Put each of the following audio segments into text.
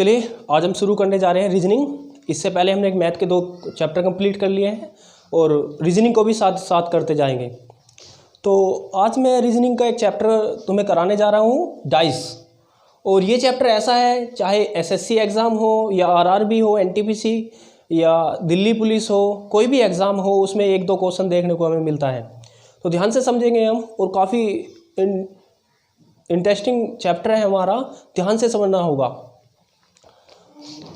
चलिए आज हम शुरू करने जा रहे हैं रीजनिंग। इससे पहले हमने एक मैथ के 2 चैप्टर कंप्लीट कर लिए हैं और रीजनिंग को भी साथ साथ करते जाएंगे। तो आज मैं रीजनिंग का एक चैप्टर तुम्हें कराने जा रहा हूँ, डाइस। और ये चैप्टर ऐसा है, चाहे एसएससी एग्ज़ाम हो या आरआरबी हो, एनटीपीसी या दिल्ली पुलिस हो, कोई भी एग्ज़ाम हो, उसमें 1-2 क्वेश्चन देखने को हमें मिलता है। तो ध्यान से समझेंगे हम, और काफ़ी इंटरेस्टिंग चैप्टर है हमारा, ध्यान से समझना होगा।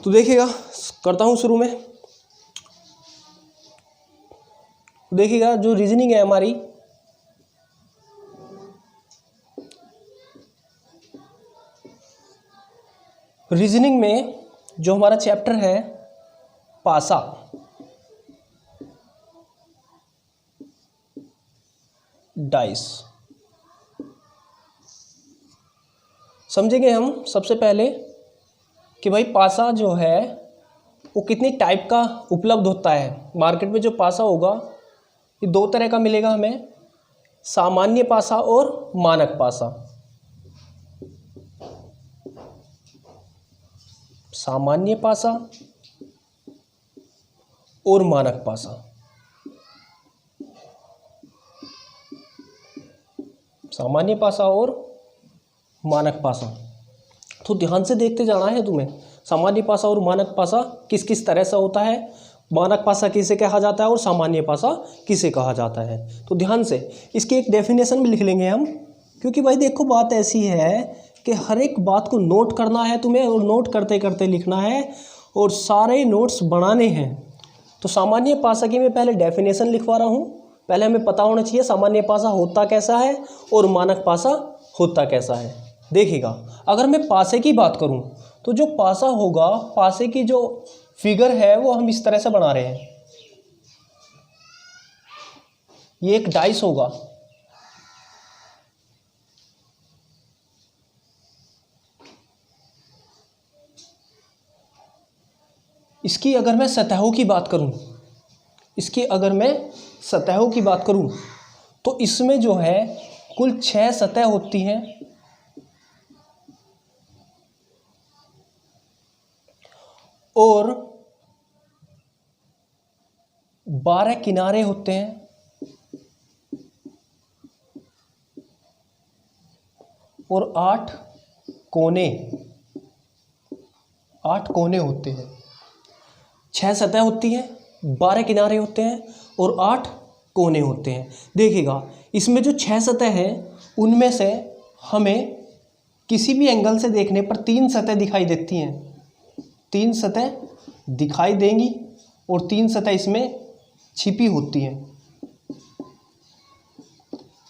तो देखिएगा, करता हूँ शुरू में। देखिएगा जो रीजनिंग है हमारी, रीजनिंग में जो हमारा चैप्टर है पासा, डाइस, समझेंगे हम सबसे पहले कि भाई पासा जो है वो कितनी टाइप का उपलब्ध होता है। मार्केट में जो पासा होगा ये 2 तरह का मिलेगा हमें, सामान्य पासा और मानक पासा। सामान्य पासा और मानक पासा। सामान्य पासा और मानक पासा। तो ध्यान से देखते जाना है तुम्हें, सामान्य पासा और मानक पासा किस किस तरह से होता है, मानक पासा किसे कहा जाता है और सामान्य पासा किसे कहा जाता है। तो ध्यान से इसकी एक डेफिनेशन भी लिख लेंगे हम, क्योंकि भाई देखो बात ऐसी है कि हर एक बात को नोट करना है तुम्हें, और नोट करते करते लिखना है, और सारे नोट्स बनाने हैं। तो सामान्य पासा की मैं पहले डेफिनेशन लिखवा रहा हूँ। पहले हमें पता होना चाहिए सामान्य पासा होता कैसा है और मानक पासा होता कैसा है। देखिएगा, अगर मैं पासे की बात करूं तो जो पासा होगा, पासे की जो फिगर है वो हम इस तरह से बना रहे हैं। ये एक डाइस होगा, इसकी अगर मैं सतहों की बात करूं, इसकी अगर मैं सतहों की बात करूं तो इसमें जो है कुल 6 सतह होती हैं, और 12 किनारे होते हैं, और 8 कोने होते हैं। 6 सतह होती हैं, 12 किनारे होते हैं और 8 कोने होते हैं। देखिएगा, इसमें जो 6 सतह हैं उनमें से हमें किसी भी एंगल से देखने पर 3 सतह दिखाई देती हैं। 3 सतह दिखाई देंगी और 3 सतह इसमें छिपी होती हैं।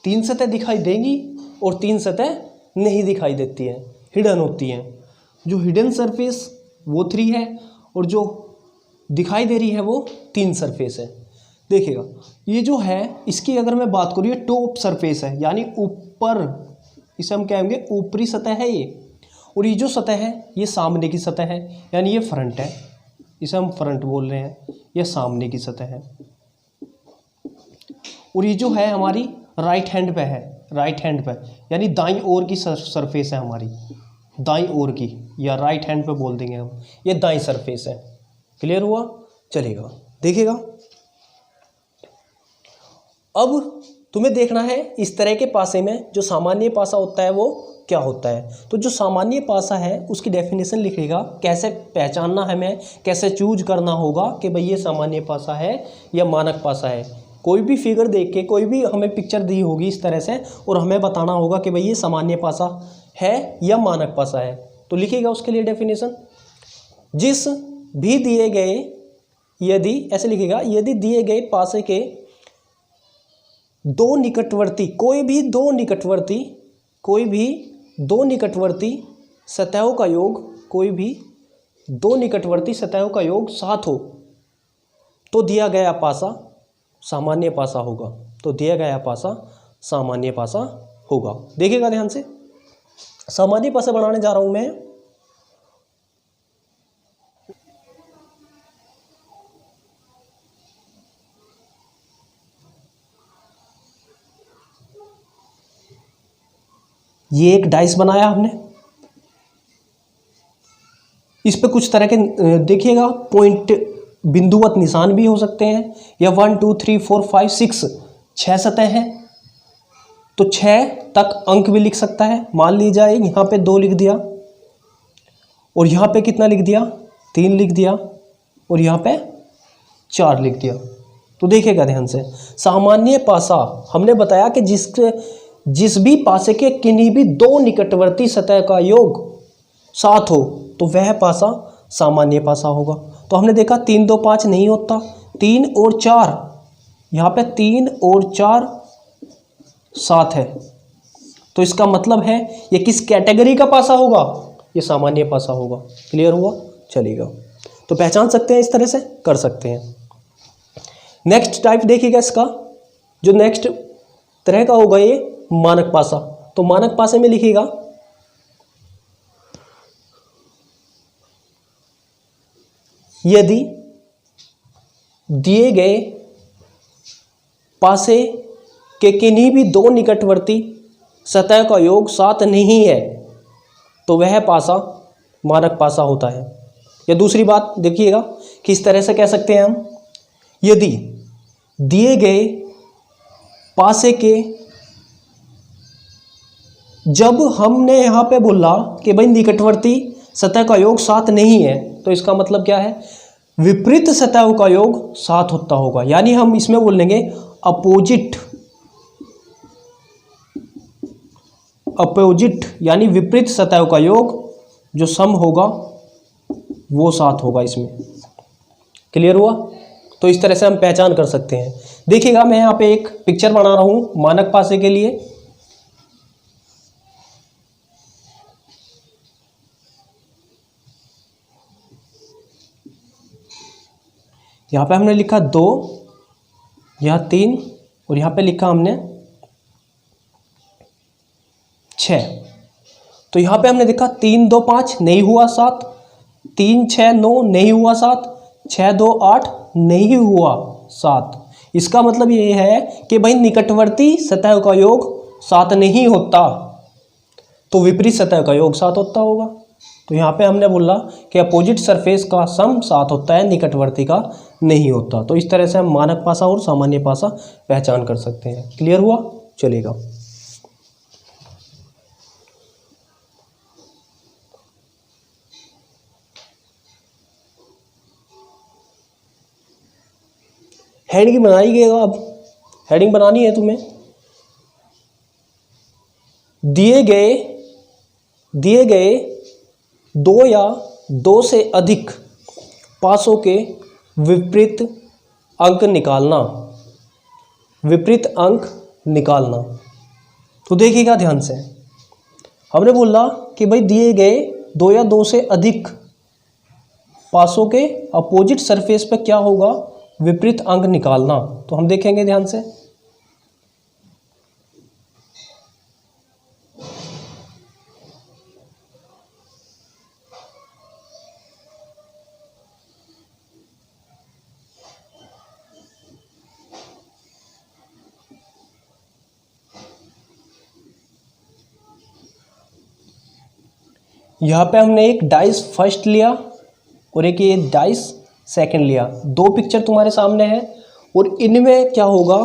3 सतह दिखाई देंगी और 3 सतह नहीं दिखाई देती हैं, हिडन होती हैं। जो हिडन सरफेस वो 3 है, और जो दिखाई दे रही है वो 3 सरफेस है। देखिएगा, ये जो है इसकी अगर मैं बात करूँ, ये टॉप सरफेस है, यानी ऊपर, इसे हम कहेंगे ऊपरी सतह है ये। और ये जो सतह है ये सामने की सतह है, यानी ये फ्रंट है, इसे हम फ्रंट बोल रहे हैं, ये सामने की सतह है। और ये जो है हमारी राइट हैंड पे है, राइट हैंड पे, यानी दाईं ओर की सरफेस है हमारी, दाईं ओर की, या राइट हैंड पे बोल देंगे हम, ये दाईं सरफेस है। क्लियर हुआ? चलेगा। देखिएगा, अब तुम्हें देखना है इस तरह के पासे में जो सामान्य पासा होता है वो क्या होता है। तो जो सामान्य पासा है उसकी डेफिनेशन लिखेगा, कैसे पहचानना है, हमें कैसे चूज करना होगा कि भाई ये सामान्य पासा है या मानक पासा है। कोई भी फिगर देख के, कोई भी हमें पिक्चर दी होगी इस तरह से, और हमें बताना होगा कि भाई ये सामान्य पासा है या मानक पासा है। तो लिखिएगा उसके लिए डेफिनेशन, जिस भी दिए गए, यदि, ऐसे लिखिएगा, यदि दिए गए पासे के 2 निकटवर्ती, कोई भी दो निकटवर्ती सतहों का योग, कोई भी 2 निकटवर्ती सतहों का योग 7 हो तो दिया गया पासा सामान्य पासा होगा। तो दिया गया पासा सामान्य पासा होगा। देखिएगा ध्यान से, सामान्य पासा बनाने जा रहा हूं मैं। ये एक डाइस बनाया हमने, इस पे कुछ तरह के देखिएगा पॉइंट बिंदुवत निशान भी हो सकते हैं, या 1 2 3 4 5 6 6 सतह हैं तो 6 तक अंक भी लिख सकता है। मान लीजिए यहाँ पे 2 लिख दिया और यहाँ पे कितना लिख दिया, 3 लिख दिया और यहाँ पे 4 लिख दिया। तो देखिएगा ध्यान से, सामान्य पासा हमने बताया कि जिस भी पासे के किन्हीं भी 2 निकटवर्ती सतह का योग 7 हो तो वह पासा सामान्य पासा होगा। तो हमने देखा 3 2 5 नहीं होता, 3 और 4 यहाँ पे 3 और 4 7 है, तो इसका मतलब है ये किस कैटेगरी का पासा होगा, ये सामान्य पासा होगा। क्लियर हुआ, चलेगा। तो पहचान सकते हैं, इस तरह से कर सकते हैं। नेक्स्ट टाइप देखिएगा इसका, जो नेक्स्ट तरह का होगा ये मानक पासा। तो मानक पासे में लिखिएगा यदि दिए गए पासे के किन्हीं भी 2 निकटवर्ती सतह का योग 7 नहीं है तो वह पासा मानक पासा होता है। या दूसरी बात देखिएगा कि इस तरह से कह सकते हैं हम, यदि दिए गए पासे के, जब हमने यहाँ पे बोला कि भाई निकटवर्ती सतह का योग 7 नहीं है तो इसका मतलब क्या है, विपरीत सतहों का योग 7 होता होगा। यानी हम इसमें बोल लेंगे अपोजिट यानी विपरीत सतहों का योग जो सम होगा वो 7 होगा इसमें। क्लियर हुआ। तो इस तरह से हम पहचान कर सकते हैं। देखिएगा मैं यहाँ पे एक पिक्चर बना रहा हूँ मानक पासे के लिए। यहाँ पे हमने लिखा 2, यहाँ 3 और यहाँ पे लिखा हमने 6। तो यहाँ पे हमने देखा 3 2 5 नहीं हुआ 7, 3 6 9 नहीं हुआ 7, 6 2 8 नहीं हुआ 7। इसका मतलब ये है कि भाई निकटवर्ती सतह का योग 7 नहीं होता तो विपरीत सतह का योग 7 होता होगा। तो यहाँ पे हमने बोला कि अपोजिट सरफेस का सम 7 होता है, निकटवर्ती का नहीं होता। तो इस तरह से हम मानक पासा और सामान्य पासा पहचान कर सकते हैं। क्लियर हुआ, चलेगा। हेडिंग बनाई गएगा, अब हेडिंग बनानी है तुम्हें। दिए गए 2 या 2 से अधिक पासों के विपरीत अंक निकालना। तो देखिएगा ध्यान से, हमने बोला कि भाई दिए गए 2 या 2 से अधिक पासों के अपोजिट सरफेस पे क्या होगा, विपरीत अंक निकालना। तो हम देखेंगे ध्यान से, यहाँ पे हमने एक डाइस फर्स्ट लिया और एक ये डाइस सेकंड लिया। 2 पिक्चर तुम्हारे सामने है और इनमें क्या होगा,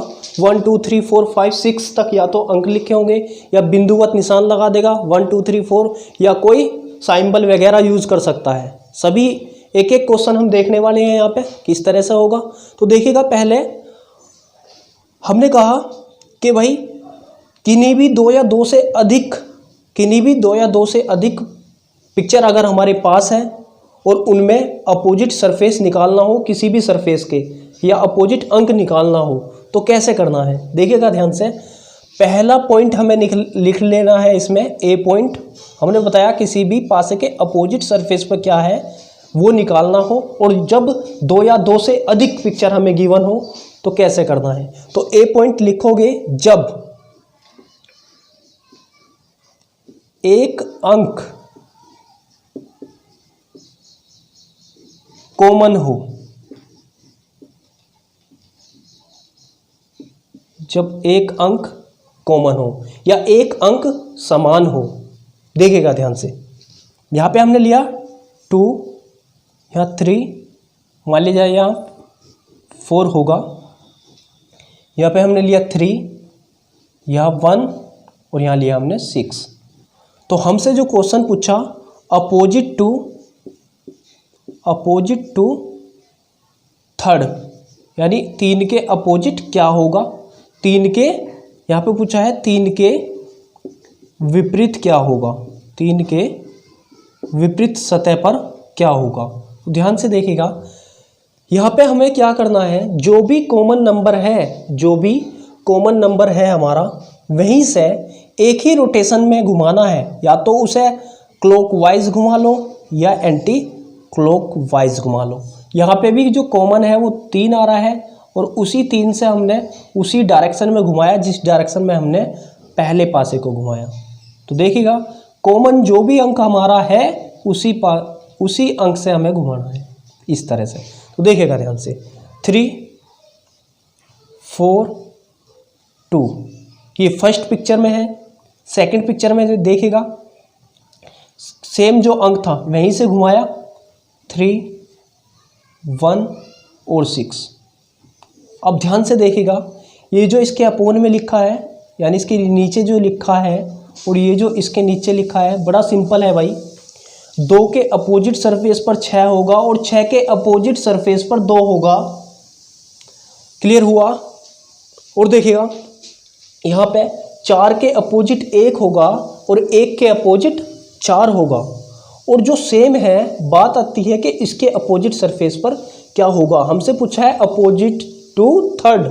1 2 3 4 5 6 तक या तो अंक लिखे होंगे या बिंदुवत निशान लगा देगा 1 2 3 4, या कोई साइंबल वगैरह यूज कर सकता है। सभी एक एक क्वेश्चन हम देखने वाले हैं यहाँ पे किस तरह से होगा। तो देखिएगा, पहले हमने कहा कि भाई किन्हीं भी 2 या 2 से अधिक पिक्चर अगर हमारे पास है और उनमें अपोजिट सरफेस निकालना हो किसी भी सरफेस के, या अपोजिट अंक निकालना हो, तो कैसे करना है। देखिएगा ध्यान से, पहला पॉइंट हमें लिख लेना है इसमें, ए पॉइंट। हमने बताया किसी भी पासे के अपोजिट सरफेस पर क्या है वो निकालना हो, और जब 2 या 2 से अधिक पिक्चर हमें गिवन हो तो कैसे करना है। तो ए पॉइंट लिखोगे जब एक अंक कॉमन हो, जब एक अंक कॉमन हो या एक अंक समान हो। देखिएगा ध्यान से, यहाँ पे हमने लिया 2 यहाँ 3, मान लीजिए यहाँ 4 होगा, यहाँ पे हमने लिया 3, यहाँ 1 और यहाँ लिया हमने 6। तो हमसे जो क्वेश्चन पूछा अपोजिट टू थर्ड, यानी 3 के अपोजिट क्या होगा, 3 के, यहाँ पे पूछा है 3 के विपरीत क्या होगा, 3 के विपरीत सतह पर क्या होगा। तो ध्यान से देखिएगा, यहाँ पे हमें क्या करना है, जो भी कॉमन नंबर है हमारा, वहीं से एक ही रोटेशन में घुमाना है, या तो उसे क्लॉकवाइज घुमा लो या एंटी क्लॉकवाइज घुमा लो। यहाँ पे भी जो कॉमन है वो 3 आ रहा है और उसी 3 से हमने उसी डायरेक्शन में घुमाया जिस डायरेक्शन में हमने पहले पासे को घुमाया। तो देखिएगा कॉमन जो भी अंक हमारा है उसी अंक से हमें घुमाना है इस तरह से। तो देखिएगा ध्यान से, 3, 4, 2, ये फर्स्ट पिक्चर में है। सेकंड पिक्चर में जो देखिएगा सेम जो अंक था वहीं से घुमाया, 3, 1 और 6। अब ध्यान से देखिएगा, ये जो इसके अपोन में लिखा है, यानी इसके नीचे जो लिखा है और ये जो इसके नीचे लिखा है, बड़ा सिंपल है भाई। 2 के अपोजिट सरफेस पर 6 होगा और 6 के अपोजिट सरफेस पर 2 होगा। क्लियर हुआ। और देखिएगा यहाँ पे 4 के अपोजिट 1 होगा और 1 के अपोजिट 4 होगा। और जो सेम है, बात आती है कि इसके अपोजिट सरफेस पर क्या होगा। हमसे पूछा है अपोजिट टू थर्ड,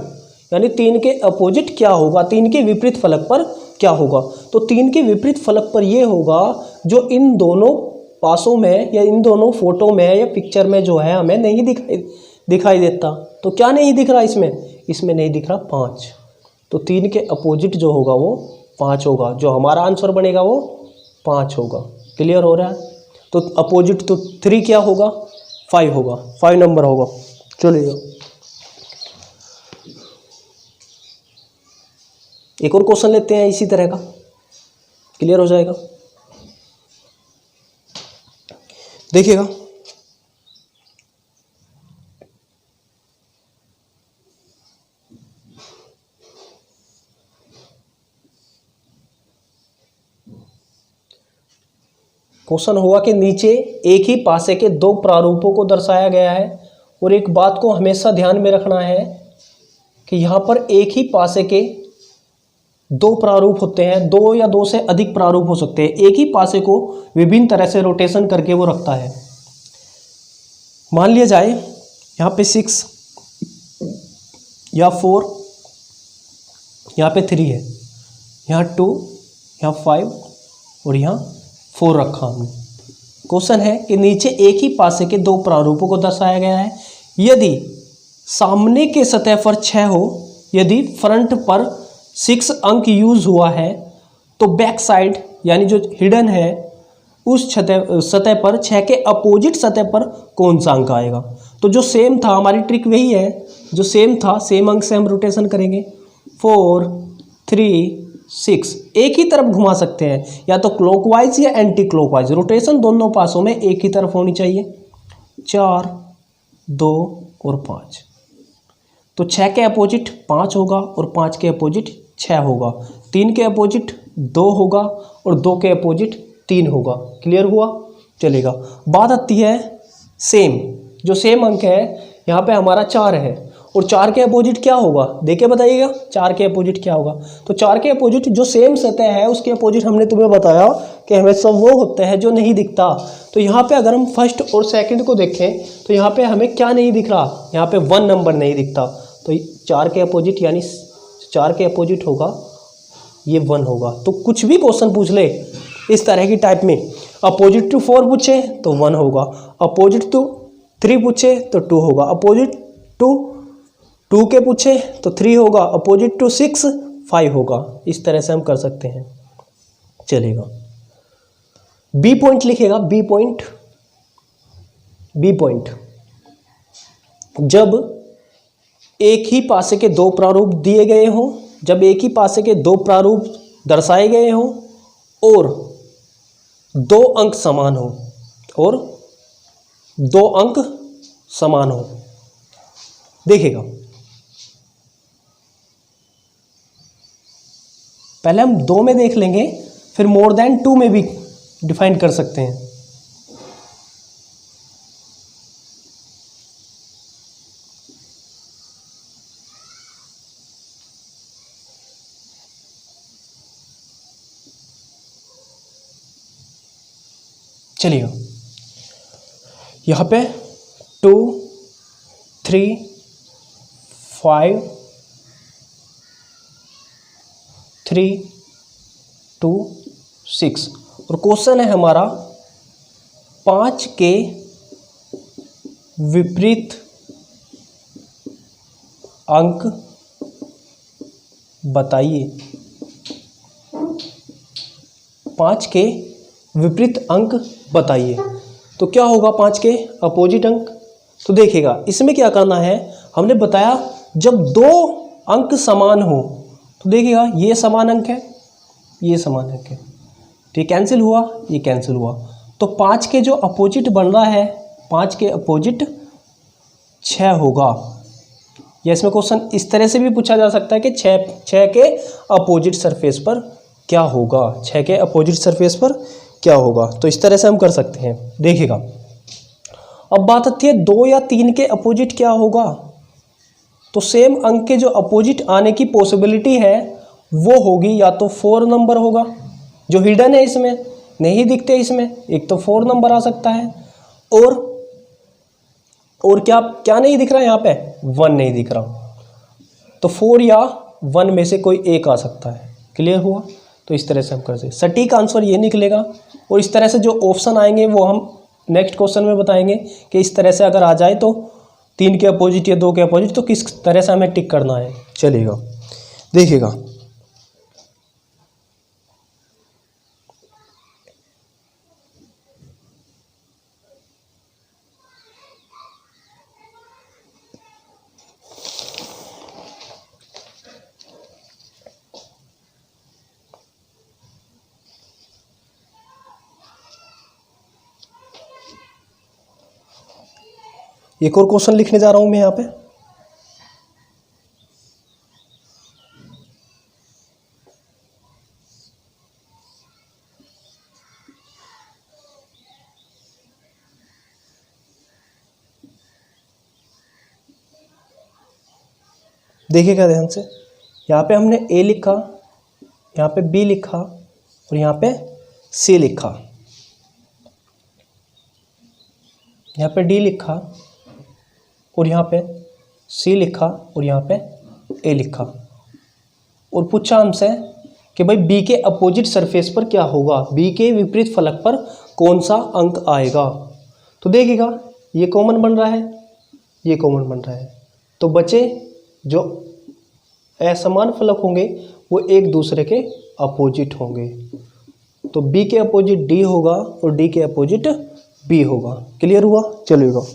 यानी 3 के अपोजिट क्या होगा, 3 के विपरीत फलक पर क्या होगा। तो 3 के विपरीत फलक पर ये होगा जो इन दोनों पासों में या इन दोनों फोटो में या पिक्चर में जो है हमें नहीं दिखाई देता। तो क्या नहीं दिख रहा इसमें नहीं दिख रहा 5। तो 3 के अपोजिट जो होगा वो 5 होगा, जो हमारा आंसर बनेगा वो 5 होगा। क्लियर हो रहा है। तो अपोजिट तो 3 क्या होगा, 5 होगा, 5 नंबर होगा। चलिए एक और क्वेश्चन लेते हैं इसी तरह का, क्लियर हो जाएगा। देखिएगा क्वेश्चन हुआ कि नीचे एक ही पासे के 2 प्रारूपों को दर्शाया गया है। और एक बात को हमेशा ध्यान में रखना है कि यहाँ पर एक ही पासे के 2 प्रारूप होते हैं, 2 या 2 से अधिक प्रारूप हो सकते हैं। एक ही पासे को विभिन्न तरह से रोटेशन करके वो रखता है। मान लिया जाए यहाँ पे 6 या 4, यहाँ पे 3 है, यहाँ 2, यहाँ 5 और यहाँ 4 रखा हमने। क्वेश्चन है कि नीचे एक ही पासे के 2 प्रारूपों को दर्शाया गया है। यदि सामने के सतह पर 6 हो, यदि फ्रंट पर 6 अंक यूज हुआ है, तो बैक साइड यानी जो हिडन है उस सतह पर 6 के अपोजिट सतह पर कौन सा अंक आएगा। तो जो सेम था, हमारी ट्रिक वही है, जो सेम था सेम अंक से हम रोटेशन करेंगे। 4, 3, 6 एक ही तरफ घुमा सकते हैं, या तो क्लॉकवाइज या एंटी क्लॉकवाइज। रोटेशन दोनों पासों में एक ही तरफ होनी चाहिए। 4, 2 और 5। तो 6 के अपोजिट 5 होगा और 5 के अपोजिट 6 होगा। 3 के अपोजिट 2 होगा और 2 के अपोजिट 3 होगा। क्लियर हुआ। चलेगा। बात आती है सेम, जो सेम अंक है यहाँ पे हमारा 4 है और 4 के अपोजिट क्या होगा, देख के बताइएगा 4 के अपोजिट क्या होगा। तो 4 के अपोजिट जो सेम सतह है उसके अपोजिट हमने तुम्हें बताया कि हमें सब वो होता है जो नहीं दिखता। तो यहाँ पे अगर हम फर्स्ट और सेकंड को देखें तो यहाँ पे हमें क्या नहीं दिख रहा, यहाँ पे 1 नंबर नहीं दिखता। तो 4 के अपोजिट यानी 4 के अपोजिट होगा ये 1 होगा। तो कुछ भी क्वेश्चन पूछ ले इस तरह की टाइप में, अपोजिट टू 4 पूछे तो 1 होगा, अपोजिट टू 3 पूछे तो 2 होगा, अपोजिट टू 2 के पूछे तो 3 होगा, अपोजिट टू 6 5 होगा। इस तरह से हम कर सकते हैं। चलेगा। बी पॉइंट लिखेगा, बी पॉइंट जब एक ही पासे के 2 प्रारूप दिए गए हों, जब एक ही पासे के 2 प्रारूप दर्शाए गए हों और 2 अंक समान हो, और दो अंक समान हो। देखिएगा, पहले हम 2 में देख लेंगे, फिर मोर देन 2 में भी डिफाइन कर सकते हैं। चलिए यहाँ पे 2, 3, 5, 3, 2, 6 और क्वेश्चन है हमारा 5 के विपरीत अंक बताइए। 5 के विपरीत अंक बताइए। तो क्या होगा 5 के अपोजिट अंक? तो देखिएगा, इसमें क्या करना है, हमने बताया जब 2 अंक समान हो, तो देखिएगा ये समान अंक है, ये समान अंक है, तो ये कैंसिल हुआ, ये कैंसिल हुआ। तो 5 के जो अपोजिट बन रहा है, 5 के अपोजिट 6 होगा। या इसमें क्वेश्चन इस तरह से भी पूछा जा सकता है कि 6 के अपोजिट सरफेस पर क्या होगा, 6 के अपोजिट सरफेस पर क्या होगा। तो इस तरह से हम कर सकते हैं। देखिएगा, अब बात आती है 2 या 3 के अपोजिट क्या होगा। तो सेम अंक के जो अपोजिट आने की पॉसिबिलिटी है वो होगी या तो 4 नंबर होगा, जो हिडन है, इसमें नहीं दिखते, इसमें एक तो 4 नंबर आ सकता है, और क्या क्या नहीं दिख रहा है यहाँ पे, 1 नहीं दिख रहा। तो 4 या 1 में से कोई एक आ सकता है। क्लियर हुआ? तो इस तरह से हम कर सकते, सटीक आंसर ये निकलेगा। और इस तरह से जो ऑप्शन आएंगे वो हम नेक्स्ट क्वेश्चन में बताएंगे कि इस तरह से अगर आ जाए तो 3 के अपोजिट या 2 के अपोजिट तो किस तरह से हमें टिक करना है। चलेगा, देखिएगा, एक और क्वेश्चन लिखने जा रहा हूं मैं यहाँ पे। देखिएगा ध्यान से, यहाँ पे हमने ए लिखा, यहाँ पे बी लिखा और यहाँ पे सी लिखा, यहाँ पे डी लिखा और यहाँ पे सी लिखा और यहाँ पे ए लिखा। और पूछा हमसे कि भाई बी के अपोजिट सरफेस पर क्या होगा, बी के विपरीत फलक पर कौन सा अंक आएगा। तो देखिएगा, ये कॉमन बन रहा है, ये कॉमन बन रहा है, तो बचे जो असमान फलक होंगे वो एक दूसरे के अपोजिट होंगे। तो बी के अपोजिट डी होगा और डी के अपोजिट बी होगा। क्लियर हुआ? चलिएगा,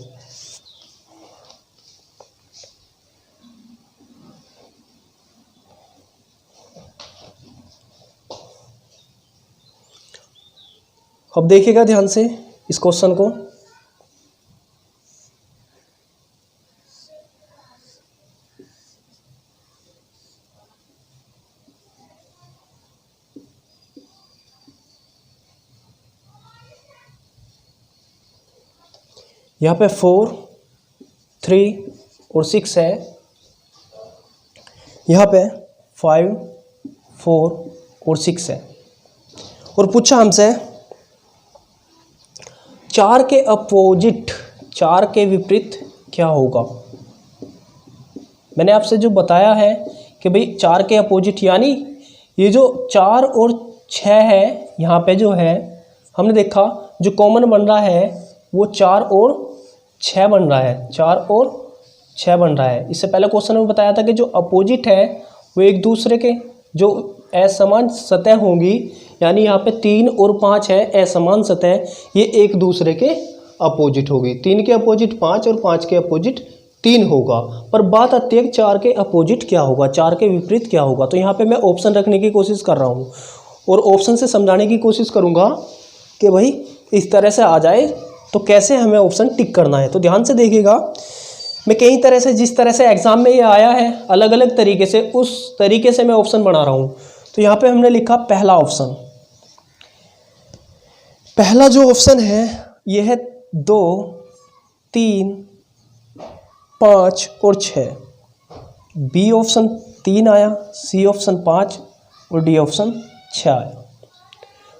अब देखिएगा ध्यान से इस क्वेश्चन को। यहाँ पे 4, 3 और 6 है, यहाँ पे 5, 4 और 6 है। और पूछा हमसे 4 के अपोजिट, 4 के विपरीत क्या होगा। मैंने आपसे जो बताया है कि भाई 4 के अपोजिट यानी ये जो 4 और 6 है, यहाँ पे जो है हमने देखा जो कॉमन बन रहा है वो 4 और 6 बन रहा है, 4 और 6 बन रहा है। इससे पहले क्वेश्चन में बताया था कि जो अपोजिट है वो एक दूसरे के जो असमान सतह होंगी, यानी यहाँ पे 3 और 5 है असमान सतह, ये एक दूसरे के अपोजिट होगी। 3 के अपोजिट 5 और 5 के अपोजिट 3 होगा। पर बात आती है कि 4 के अपोजिट क्या होगा, 4 के विपरीत क्या होगा। तो यहाँ पे मैं ऑप्शन रखने की कोशिश कर रहा हूँ और ऑप्शन से समझाने की कोशिश करूँगा कि भाई इस तरह से आ जाए तो कैसे हमें ऑप्शन टिक करना है, तो ध्यान से देखिएगा। मैं कई तरह से, जिस तरह से एग्जाम में ये आया है अलग अलग तरीके से, उस तरीके से मैं ऑप्शन बना रहा हूँ। तो यहाँ पे हमने लिखा पहला ऑप्शन। पहला जो ऑप्शन है ये है 2, 3, 5 और 6। बी ऑप्शन 3 आया, सी ऑप्शन 5 और डी ऑप्शन 6 आया।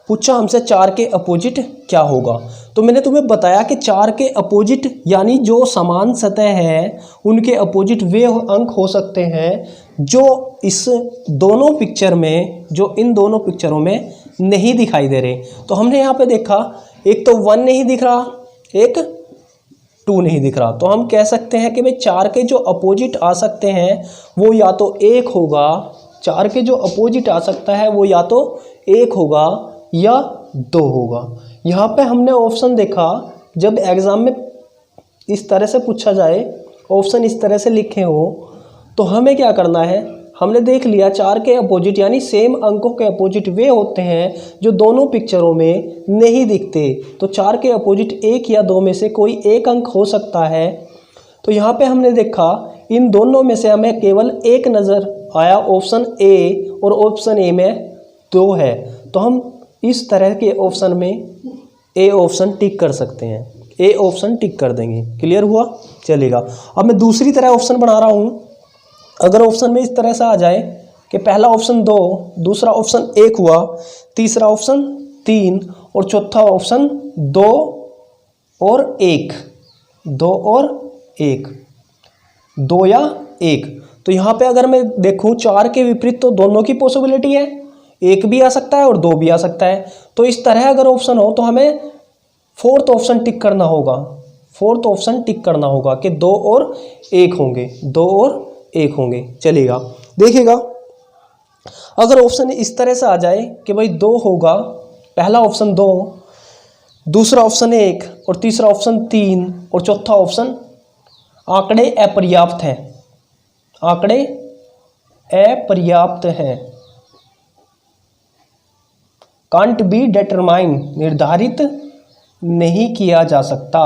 पूछा हमसे 4 के अपोजिट क्या होगा। तो मैंने तुम्हें बताया कि 4 के अपोजिट यानी जो समान सतह है उनके अपोजिट वे अंक हो सकते हैं जो इस दोनों पिक्चर में, जो इन दोनों पिक्चरों में नहीं दिखाई दे रहे। तो हमने यहाँ पे देखा, एक तो 1 नहीं दिख रहा, एक 2 नहीं दिख रहा। तो हम कह सकते हैं कि भाई 4 के जो अपोजिट आ सकते हैं वो या तो 1 होगा, 4 के जो अपोजिट आ सकता है वो या तो 1 होगा या 2 होगा। यहाँ पे हमने ऑप्शन देखा, जब एग्ज़ाम में इस तरह से पूछा जाए, ऑप्शन इस तरह से लिखे हो, तो हमें क्या करना है, हमने देख लिया 4 के अपोजिट यानी सेम अंकों के अपोजिट वे होते हैं जो दोनों पिक्चरों में नहीं दिखते। तो 4 के अपोजिट 1 या 2 में से कोई एक अंक हो सकता है। तो यहाँ पे हमने देखा इन दोनों में से हमें केवल एक नज़र आया, ऑप्शन ए, और ऑप्शन ए में 2 है। तो हम इस तरह के ऑप्शन में ए ऑप्शन टिक कर सकते हैं, ए ऑप्शन टिक कर देंगे। क्लियर हुआ, चलेगा। अब मैं दूसरी तरह ऑप्शन बना रहा हूँ। अगर ऑप्शन में इस तरह से आ जाए कि पहला ऑप्शन 2, दूसरा ऑप्शन 1 हुआ, तीसरा ऑप्शन 3 और चौथा ऑप्शन 2 और 1, 2 और 1, 2 या 1। तो यहाँ पे अगर मैं देखूँ 4 के विपरीत तो दोनों की पॉसिबिलिटी है, 1 भी आ सकता है और 2 भी आ सकता है। तो इस तरह अगर ऑप्शन हो तो हमें फोर्थ ऑप्शन टिक करना होगा, फोर्थ ऑप्शन टिक करना होगा कि 2 और 1 होंगे, 2 और 1 होंगे। चलेगा, देखिएगा अगर ऑप्शन इस तरह से आ जाए कि भाई 2 होगा, पहला ऑप्शन 2, दूसरा ऑप्शन 1 और तीसरा ऑप्शन 3 और चौथा ऑप्शन, आंकड़े अपर्याप्त हैं, आंकड़े अपर्याप्त हैं, कांट बी डिटरमाइन, निर्धारित नहीं किया जा सकता,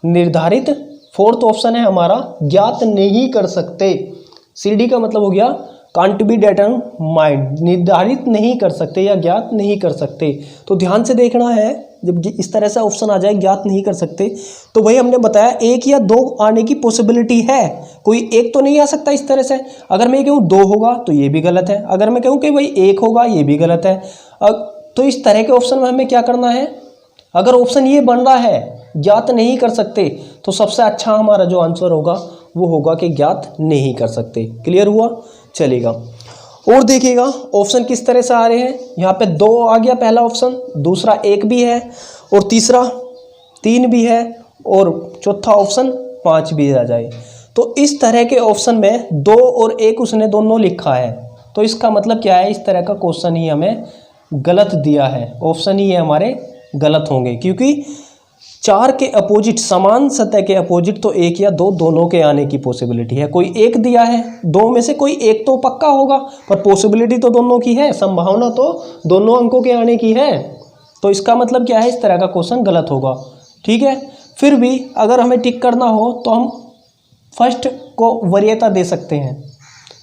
निर्धारित फोर्थ ऑप्शन है हमारा, ज्ञात नहीं कर सकते। CD का मतलब हो गया कांट बी डिटरमाइंड, निर्धारित नहीं कर सकते या ज्ञात नहीं कर सकते। तो ध्यान से देखना है, जब इस तरह से ऑप्शन आ जाए ज्ञात नहीं कर सकते, तो वही हमने बताया 1 या 2 आने की पॉसिबिलिटी है, कोई एक तो नहीं आ सकता इस तरह से। अगर मैं कहूँ 2 होगा तो ये भी गलत है, अगर मैं कहूँ कि भाई 1 होगा ये भी गलत है। तो इस तरह के ऑप्शन में हमें क्या करना है, अगर ऑप्शन ये बन रहा है ज्ञात नहीं कर सकते, तो सबसे अच्छा हमारा जो आंसर होगा वो होगा कि ज्ञात नहीं कर सकते। क्लियर हुआ, चलेगा। और देखिएगा ऑप्शन किस तरह से आ रहे हैं, यहाँ पे 2 आ गया पहला ऑप्शन, दूसरा 1 भी है और तीसरा 3 भी है और चौथा ऑप्शन 5 भी आ जाए। तो इस तरह के ऑप्शन में 2 और 1 उसने दोनों लिखा है, तो इसका मतलब क्या है, इस तरह का क्वेश्चन ही हमें गलत दिया है, ऑप्शन ही ये हमारे गलत होंगे, क्योंकि 4 के अपोजिट, समान सतह के अपोजिट तो 1 या 2 दोनों के आने की पॉसिबिलिटी है। कोई एक दिया है, 2 में से कोई एक तो पक्का होगा, पर पॉसिबिलिटी तो दोनों की है, संभावना तो दोनों अंकों के आने की है। तो इसका मतलब क्या है, इस तरह का क्वेश्चन गलत होगा। ठीक है, फिर भी अगर हमें टिक करना हो तो हम फर्स्ट को वरीयता दे सकते हैं,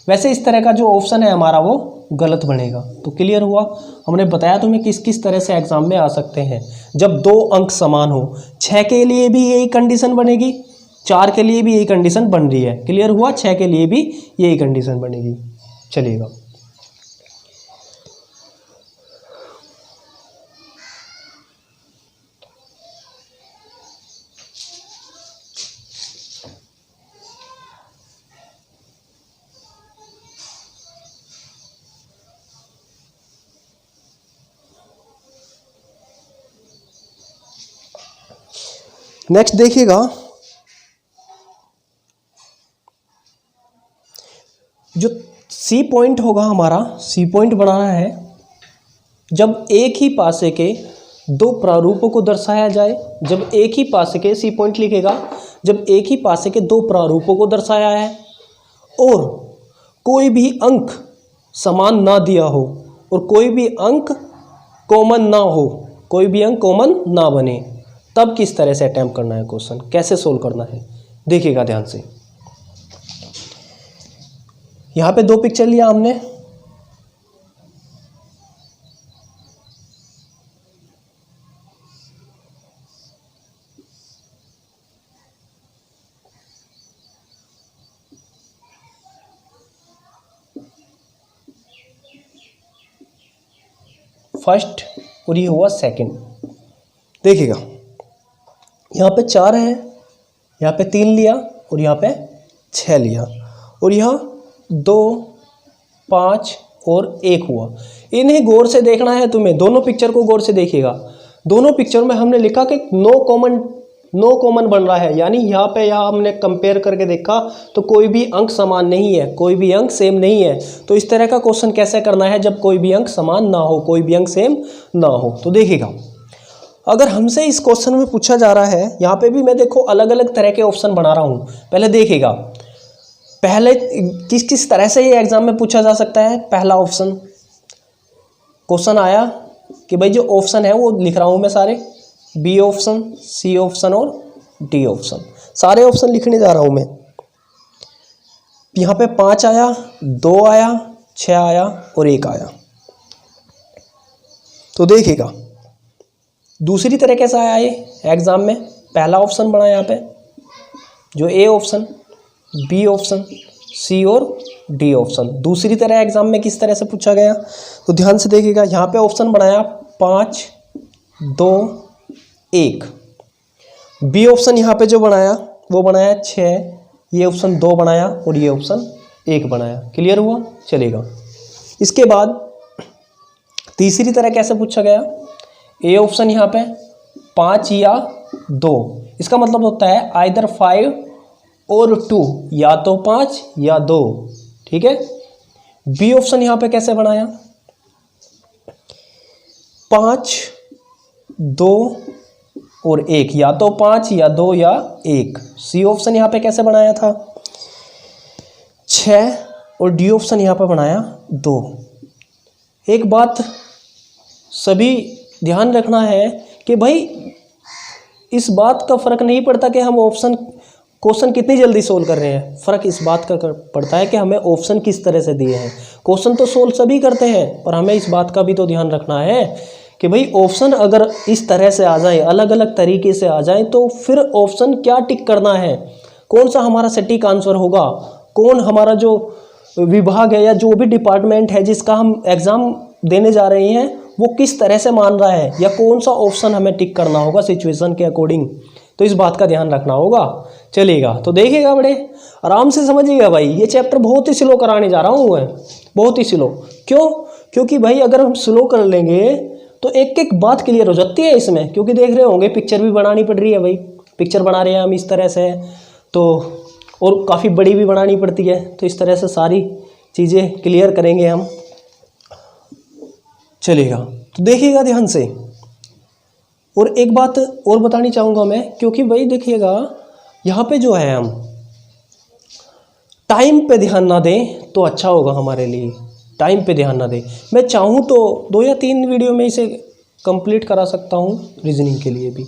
वैसे इस तरह का जो ऑप्शन है हमारा वो गलत बनेगा। तो क्लियर हुआ, हमने बताया तुम्हें किस किस तरह से एग्जाम में आ सकते हैं जब 2 अंक समान हो। 6 के लिए भी यही कंडीशन बनेगी, 4 के लिए भी यही कंडीशन बन रही है। क्लियर हुआ, 6 के लिए भी यही कंडीशन बनेगी। चलिएगा, नेक्स्ट देखिएगा, जो सी पॉइंट होगा हमारा, सी पॉइंट बनाना है जब एक ही पासे के 2 प्रारूपों को दर्शाया जाए। जब एक ही पासे के, सी पॉइंट लिखेगा, जब एक ही पासे के 2 प्रारूपों को दर्शाया है और कोई भी अंक समान ना दिया हो और कोई भी अंक कॉमन ना हो, कोई भी अंक कॉमन ना बने, तब किस तरह से अटैम्प्ट करना है क्वेश्चन, कैसे सोल्व करना है, देखिएगा ध्यान से। यहाँ पे दो पिक्चर लिया हमने, फर्स्ट और ये हुआ सेकंड। देखिएगा यहाँ पे 4 है, यहाँ पे 3 लिया और यहाँ पे 6 लिया, और यहाँ 2, 5 और 1 हुआ। इन्हें गौर से देखना है तुम्हें, दोनों पिक्चर को गौर से देखिएगा। दोनों पिक्चर में हमने लिखा कि नो कॉमन बन रहा है, यानी यहाँ पे यहाँ हमने कंपेयर करके देखा तो कोई भी अंक समान नहीं है, कोई भी अंक सेम नहीं है। तो इस तरह का क्वेश्चन कैसे करना है जब कोई भी अंक समान ना हो, कोई भी अंक सेम ना हो। तो देखिएगा अगर हमसे इस क्वेश्चन में पूछा जा रहा है, यहाँ पे भी मैं देखो अलग अलग तरह के ऑप्शन बना रहा हूँ। पहले देखिएगा, पहले किस किस तरह से ये एग्जाम में पूछा जा सकता है। पहला ऑप्शन क्वेश्चन आया कि भाई जो ऑप्शन है वो लिख रहा हूँ मैं सारे, बी ऑप्शन, सी ऑप्शन और डी ऑप्शन, सारे ऑप्शन लिखने जा रहा हूँ मैं। यहाँ पे 5 आया, 2 आया, 6 आया और 1 आया। तो देखिएगा दूसरी तरह कैसा आया ये एग्जाम में। पहला ऑप्शन बना यहाँ पे जो ए ऑप्शन, बी ऑप्शन, सी और डी ऑप्शन। दूसरी तरह एग्जाम में किस तरह से पूछा गया तो ध्यान से देखिएगा। यहाँ पे ऑप्शन बनाया 5, 2, 1। बी ऑप्शन यहाँ पे जो बनाया वो बनाया 6, ये ऑप्शन 2 बनाया और ये ऑप्शन 1 बनाया। क्लियर हुआ, चलेगा। इसके बाद तीसरी तरह कैसे पूछा गया, ए ऑप्शन यहाँ पे 5 या 2, इसका मतलब होता है आइदर 5 और 2, या तो 5 या 2, ठीक है। बी ऑप्शन यहाँ पे कैसे बनाया 5, 2 और 1, या तो 5 या 2 या 1। सी ऑप्शन यहाँ पे कैसे बनाया था 6 और डी ऑप्शन यहाँ पे बनाया 2। एक बात सभी ध्यान रखना है कि भाई इस बात का फ़र्क नहीं पड़ता कि हम क्वेश्चन कितनी जल्दी सोल्व कर रहे हैं, फ़र्क इस बात का पड़ता है कि हमें ऑप्शन किस तरह से दिए हैं। क्वेश्चन तो सोल्व सभी करते हैं, पर हमें इस बात का भी तो ध्यान रखना है कि भाई ऑप्शन अगर इस तरह से आ जाए, अलग अलग तरीके से आ जाए, तो फिर ऑप्शन क्या टिक करना है, कौन सा हमारा सटीक आंसर होगा, कौन हमारा जो विभाग है या जो भी डिपार्टमेंट है जिसका हम एग्ज़ाम देने जा रहे हैं वो किस तरह से मान रहा है, या कौन सा ऑप्शन हमें टिक करना होगा सिचुएशन के अकॉर्डिंग। तो इस बात का ध्यान रखना होगा। चलिएगा तो देखिएगा, बड़े आराम से समझिएगा भाई। ये चैप्टर बहुत ही स्लो कराने जा रहा हूँ मैं, बहुत ही स्लो। क्यों? क्योंकि भाई अगर हम स्लो कर लेंगे तो एक एक बात क्लियर हो जाती है इसमें। क्योंकि देख रहे होंगे पिक्चर भी बनानी पड़ रही है भाई, पिक्चर बना रहे हैं हम इस तरह से, तो और काफ़ी बड़ी भी बनानी पड़ती है। तो इस तरह से सारी चीज़ें क्लियर करेंगे हम। चलेगा तो देखिएगा ध्यान से। और एक बात और बतानी चाहूँगा मैं, क्योंकि भाई देखिएगा यहाँ पे जो है हम टाइम पे ध्यान ना दें तो अच्छा होगा हमारे लिए। टाइम पे ध्यान ना दें, मैं चाहूँ तो 2 या 3 वीडियो में इसे कंप्लीट करा सकता हूँ रीजनिंग के लिए भी।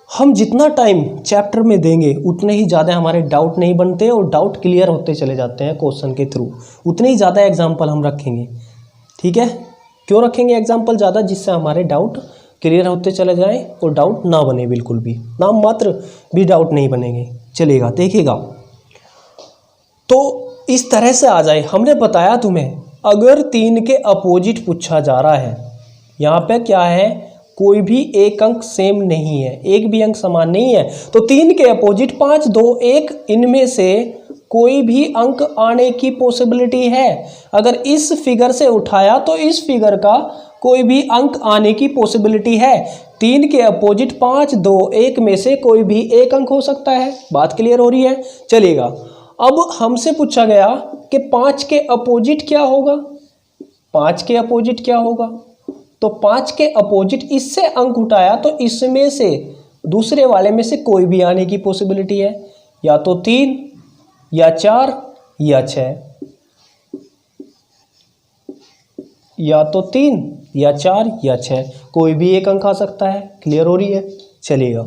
हम जितना टाइम चैप्टर में देंगे उतने ही ज़्यादा हमारे डाउट नहीं बनते और डाउट क्लियर होते चले जाते हैं क्वेश्चन के थ्रू। उतने ही ज़्यादा एग्जाम्पल हम रखेंगे, ठीक है। क्यों रखेंगे एग्जाम्पल ज़्यादा? जिससे हमारे डाउट क्लियर होते चले जाएं और डाउट ना बने, बिल्कुल भी नाम मात्र भी डाउट नहीं बनेंगे। चलेगा, देखिएगा तो इस तरह से आ जाए। हमने बताया तुम्हें अगर 3 के अपोजिट पूछा जा रहा है, यहाँ पे क्या है, कोई भी एक अंक सेम नहीं है, एक भी अंक समान नहीं है, तो 3 के अपोजिट 5, 2, 1 इनमें से कोई भी अंक आने की पॉसिबिलिटी है। अगर इस फिगर से उठाया तो इस फिगर का कोई भी अंक आने की पॉसिबिलिटी है। 3 के अपोजिट 5, 2, 1 में से कोई भी एक अंक हो सकता है। बात क्लियर हो रही है? चलिएगा, अब हमसे पूछा गया कि 5 के अपोजिट क्या होगा, 5 के अपोजिट क्या होगा। तो 5 के अपोजिट इससे अंक उठाया तो इसमें से दूसरे वाले में से कोई भी आने की पॉसिबिलिटी है, या तो 3 या 4 या 6, या तो 3 या 4 या 6, कोई भी एक अंक आ सकता है। क्लियर हो रही है? चलेगा।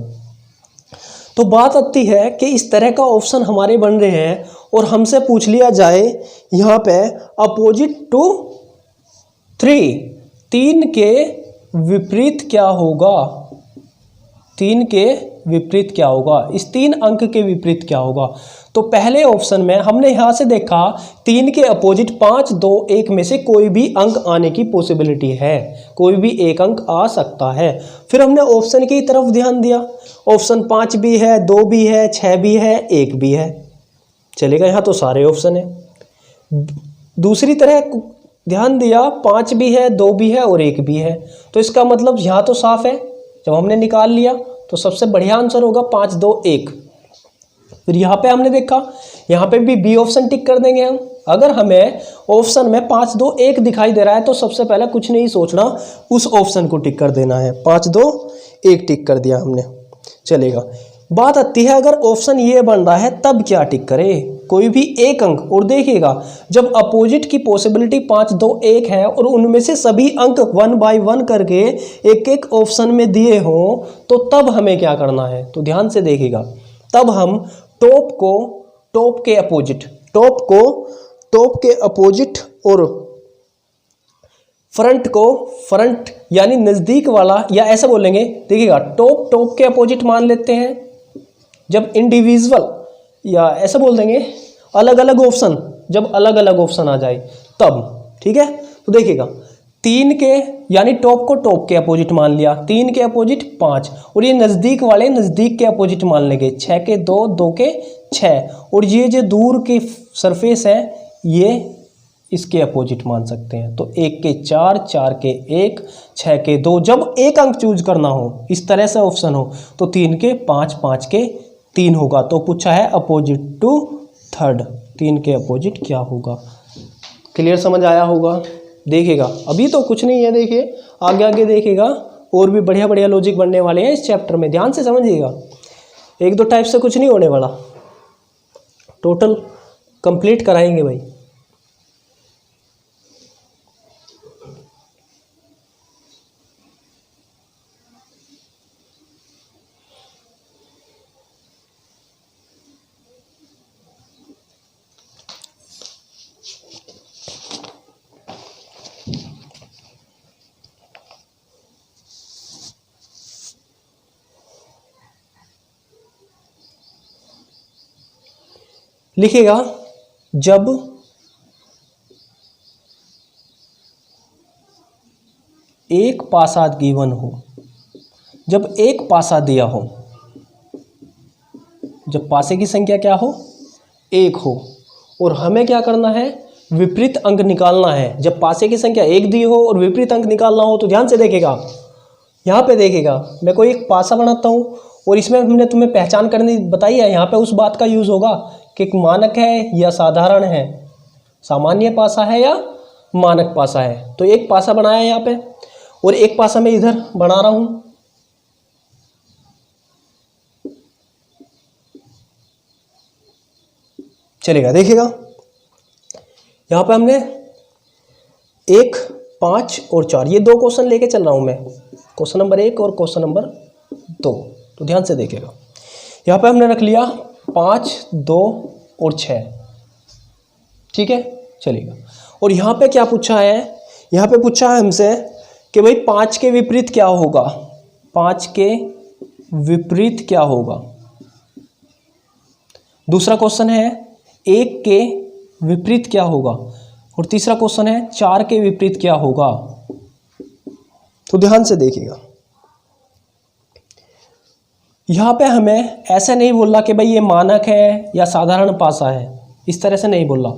तो बात आती है कि इस तरह का ऑप्शन हमारे बन रहे हैं और हमसे पूछ लिया जाए यहाँ पे अपोजिट टू 3 के विपरीत क्या होगा, 3 के विपरीत क्या होगा, इस 3 अंक के विपरीत क्या होगा। तो पहले ऑप्शन में हमने यहाँ से देखा 3 के अपोजिट 5, 2, 1 में से कोई भी अंक आने की पॉसिबिलिटी है, कोई भी एक अंक आ सकता है। फिर हमने ऑप्शन की तरफ ध्यान दिया, ऑप्शन 5 भी है, 2 भी है, 6 भी है, 1 भी है। चलेगा, यहाँ तो सारे ऑप्शन है। दूसरी तरह ध्यान दिया, 5 भी है, 2 भी है और 1 भी है। तो इसका मतलब यहाँ तो साफ है, जब हमने निकाल लिया तो सबसे बढ़िया आंसर होगा 5, 2, 1। फिर यहाँ पे हमने देखा, यहाँ पे भी बी ऑप्शन टिक कर देंगे हम। अगर हमें ऑप्शन में 5, 2, 1 दिखाई दे रहा है तो सबसे पहले कुछ नहीं सोचना, उस ऑप्शन को टिक कर देना है। 5, 2, 1 टिक कर दिया हमने, चलेगा। बात आती है अगर ऑप्शन ये बन रहा है तब क्या टिक करे, कोई भी एक अंक। और देखिएगा जब अपोजिट की पॉसिबिलिटी 5, 2, 1 है और उनमें से सभी अंक 1 बाय 1 करके एक एक ऑप्शन में दिए हों तो तब हमें क्या करना है, तो ध्यान से देखिएगा। तब हम टॉप के अपोजिट और फ्रंट यानी नज़दीक वाला, या ऐसा बोलेंगे, देखिएगा टॉप के अपोजिट मान लेते हैं जब इंडिविजुअल, या ऐसा बोल देंगे अलग अलग ऑप्शन, जब अलग अलग ऑप्शन आ जाए तब, ठीक है। तो देखिएगा 3 के यानी टॉप को टॉप के अपोजिट मान लिया, 3 के अपोजिट 5, और ये नज़दीक वाले नज़दीक के अपोजिट मान लेंगे, 6 के 2, 2 के 6, और ये जो दूर की सरफेस है ये इसके अपोजिट मान सकते हैं। तो 1 के 4, 4 के 1, 6 के 2। जब एक अंक चूज करना हो, इस तरह से ऑप्शन हो, तो 3 के 5, 5 के 3 होगा। तो पूछा है अपोजिट टू थर्ड, 3 के अपोजिट क्या होगा। क्लियर समझ आया होगा। देखिएगा अभी तो कुछ नहीं है, देखिए आगे आगे देखिएगा और भी बढ़िया बढ़िया लॉजिक बनने वाले हैं इस चैप्टर में, ध्यान से समझिएगा। 1-2 टाइप से कुछ नहीं होने वाला, टोटल कंप्लीट कराएंगे भाई। लिखिएगा जब एक पासा गिवन हो, जब एक पासा दिया हो, जब पासे की संख्या क्या हो, 1 हो, और हमें क्या करना है, विपरीत अंक निकालना है। जब पासे की संख्या 1 दी हो और विपरीत अंक निकालना हो तो ध्यान से देखेगा, यहाँ पे देखिएगा मैं कोई एक पासा बनाता हूँ और इसमें हमने तुम्हें पहचान करनी बताई है, यहाँ पे उस बात का यूज़ होगा कि एक मानक है या साधारण है, सामान्य पासा है या मानक पासा है। तो एक पासा बनाया है यहाँ पे और एक पासा मैं इधर बना रहा हूँ। चलेगा, देखिएगा यहाँ पे हमने 1, 5 और 4 ये 2 क्वेश्चन लेके चल रहा हूँ मैं, क्वेश्चन नंबर 1 और क्वेश्चन नंबर 2। तो ध्यान से देखिएगा यहाँ पे हमने रख लिया 5, 2 और 6, ठीक है। चलेगा, और यहाँ पे क्या पूछा है, यहाँ पे पूछा है हमसे कि भाई 5 के विपरीत क्या होगा, 5 के विपरीत क्या होगा। दूसरा क्वेश्चन है 1 के विपरीत क्या होगा, और तीसरा क्वेश्चन है 4 के विपरीत क्या होगा। तो ध्यान से देखिएगा यहाँ पे हमें ऐसा नहीं बोलना कि भाई ये मानक है या साधारण पासा है, इस तरह से नहीं बोलना।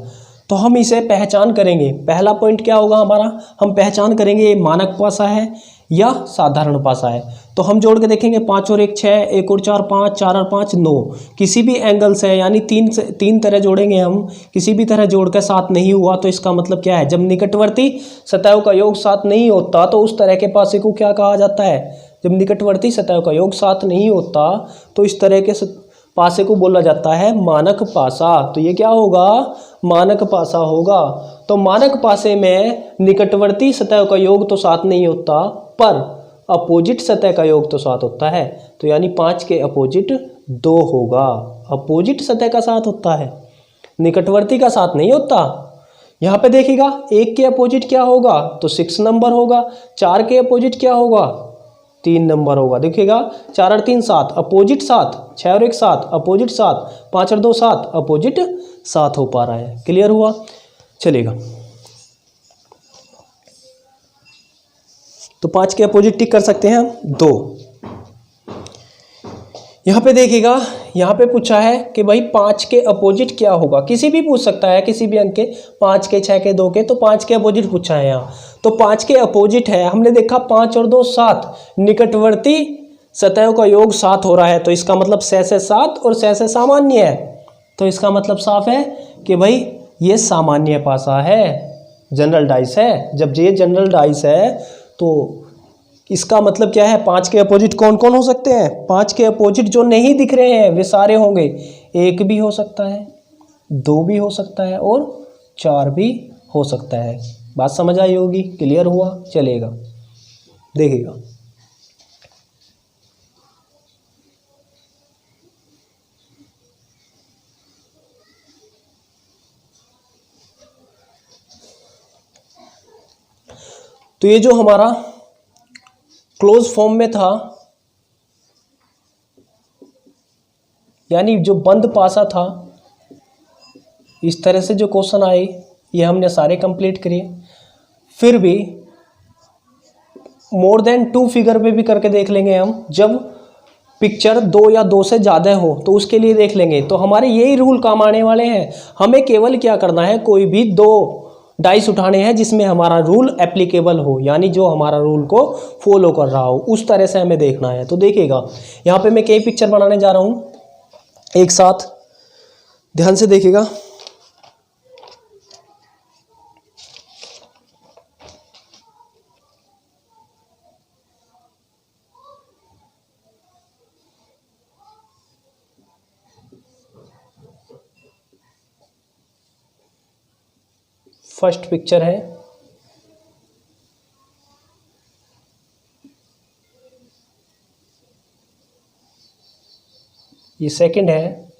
तो हम इसे पहचान करेंगे। पहला पॉइंट क्या होगा हमारा, हम पहचान करेंगे ये मानक पासा है या साधारण पासा है। तो हम जोड़ के देखेंगे 5 और 1 6, 1 और 4 5, 4 और 5 9। किसी भी एंगल से यानी 3 तरह जोड़ेंगे हम, किसी भी तरह जोड़ के 7 नहीं हुआ तो इसका मतलब क्या है, जब निकटवर्ती सतहों का योग 7 नहीं होता तो उस तरह के पासे को क्या कहा जाता है, जब निकटवर्ती सतहों का योग 7 नहीं होता तो इस तरह के पासे को बोला जाता है मानक पासा। तो ये क्या होगा, मानक पासा होगा। तो मानक पासे में निकटवर्ती सतहों का योग तो 7 नहीं होता, पर अपोजिट सतह का योग तो 7 होता है, तो यानी 5 के अपोजिट 2 होगा। अपोजिट सतह का 7 होता है, निकटवर्ती का 7 नहीं होता। यहाँ पे देखिएगा 1 के अपोजिट क्या होगा, तो 6 नंबर होगा। 4 के अपोजिट क्या होगा, 3 नंबर होगा। देखिएगा 4 और 3 7, अपोजिट 7, 6 और 1 7, अपोजिट 7, 5 और 2 7, अपोजिट 7 हो पा रहा है। क्लियर हुआ, चलेगा। तो 5 के अपोजिट टिक कर सकते हैं हम 2। यहाँ पे देखिएगा, यहाँ पे पूछा है कि भाई 5 के अपोजिट क्या होगा, किसी भी पूछ सकता है, किसी भी अंक के, 5 के, 6 के, 2 के, तो 5 के अपोजिट पूछा है यहाँ। तो 5 के अपोजिट है, हमने देखा 5 और 2 7, निकटवर्ती सतहों का योग 7 हो रहा है, तो इसका मतलब 6 से 7 और 6 से सामान्य है, तो इसका मतलब साफ है कि भाई ये सामान्य पासा है, जनरल डाइस है। जब ये जनरल डाइस है तो इसका मतलब क्या है, 5 के अपोजिट कौन कौन हो सकते हैं, 5 के अपोजिट जो नहीं दिख रहे हैं वे सारे होंगे। 1 भी हो सकता है, 2 भी हो सकता है और 4 भी हो सकता है। बात समझ आई होगी, क्लियर हुआ, चलेगा। देखिएगा तो ये जो हमारा क्लोज फॉर्म में था, यानी जो बंद पासा था, इस तरह से जो क्वेश्चन आए ये हमने सारे कंप्लीट किए। फिर भी मोर देन 2 फिगर पे भी करके देख लेंगे हम, जब पिक्चर 2 या 2 से ज़्यादा हो तो उसके लिए देख लेंगे। तो हमारे यही रूल काम आने वाले हैं। हमें केवल क्या करना है, कोई भी 2 डाइस उठाने हैं जिसमें हमारा रूल एप्लीकेबल हो, यानी जो हमारा रूल को फॉलो कर रहा हो, उस तरह से हमें देखना है। तो देखिएगा यहाँ पे मैं कई पिक्चर बनाने जा रहा हूँ एक साथ, ध्यान से देखिएगा। फर्स्ट पिक्चर है, ये सेकंड है,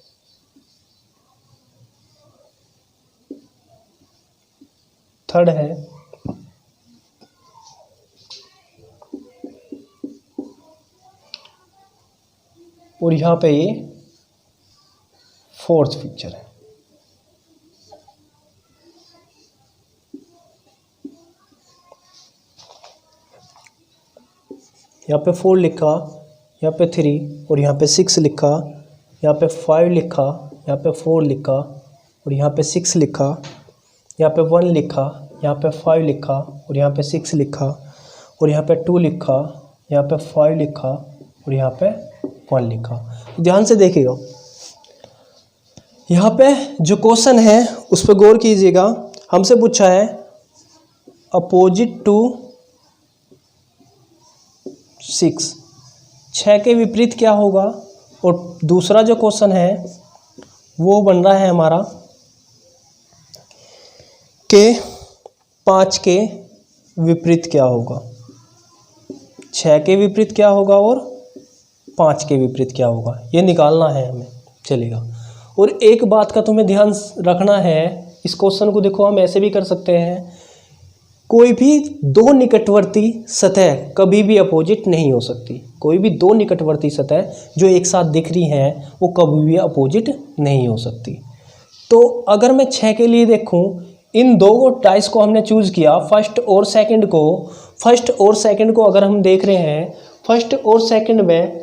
थर्ड है, और यहाँ पे ये फोर्थ पिक्चर है। यहाँ पे 4 लिखा, यहाँ पे 3 और यहाँ पे 6 लिखा, यहाँ पे 5 लिखा, यहाँ पे 4 लिखा और यहाँ पे 6 लिखा, यहाँ पे 1 लिखा, यहाँ पे 5 लिखा और यहाँ पे 6 लिखा और यहाँ पे 2 लिखा, यहाँ पे 5 लिखा और यहाँ पे 1 लिखा। ध्यान से देखिएगा, यहाँ पे जो क्वेश्चन है उस पर गौर कीजिएगा। हमसे पूछा है अपोजिट टू 6 के विपरीत क्या होगा, और दूसरा जो क्वेश्चन है वो बन रहा है हमारा कि 5 के विपरीत क्या होगा, 6 के विपरीत क्या होगा और 5 के विपरीत क्या होगा, ये निकालना है हमें। चलेगा। और एक बात का तुम्हें ध्यान रखना है, इस क्वेश्चन को देखो हम ऐसे भी कर सकते हैं, कोई भी 2 निकटवर्ती सतह कभी भी अपोजिट नहीं हो सकती। कोई भी 2 निकटवर्ती सतह जो एक साथ दिख रही हैं वो कभी भी अपोजिट नहीं हो सकती। तो अगर मैं 6 के लिए देखूं, इन 2 डाइस को हमने चूज़ किया, फर्स्ट और सेकंड को। फर्स्ट और सेकंड को अगर हम देख रहे हैं, फर्स्ट और सेकंड में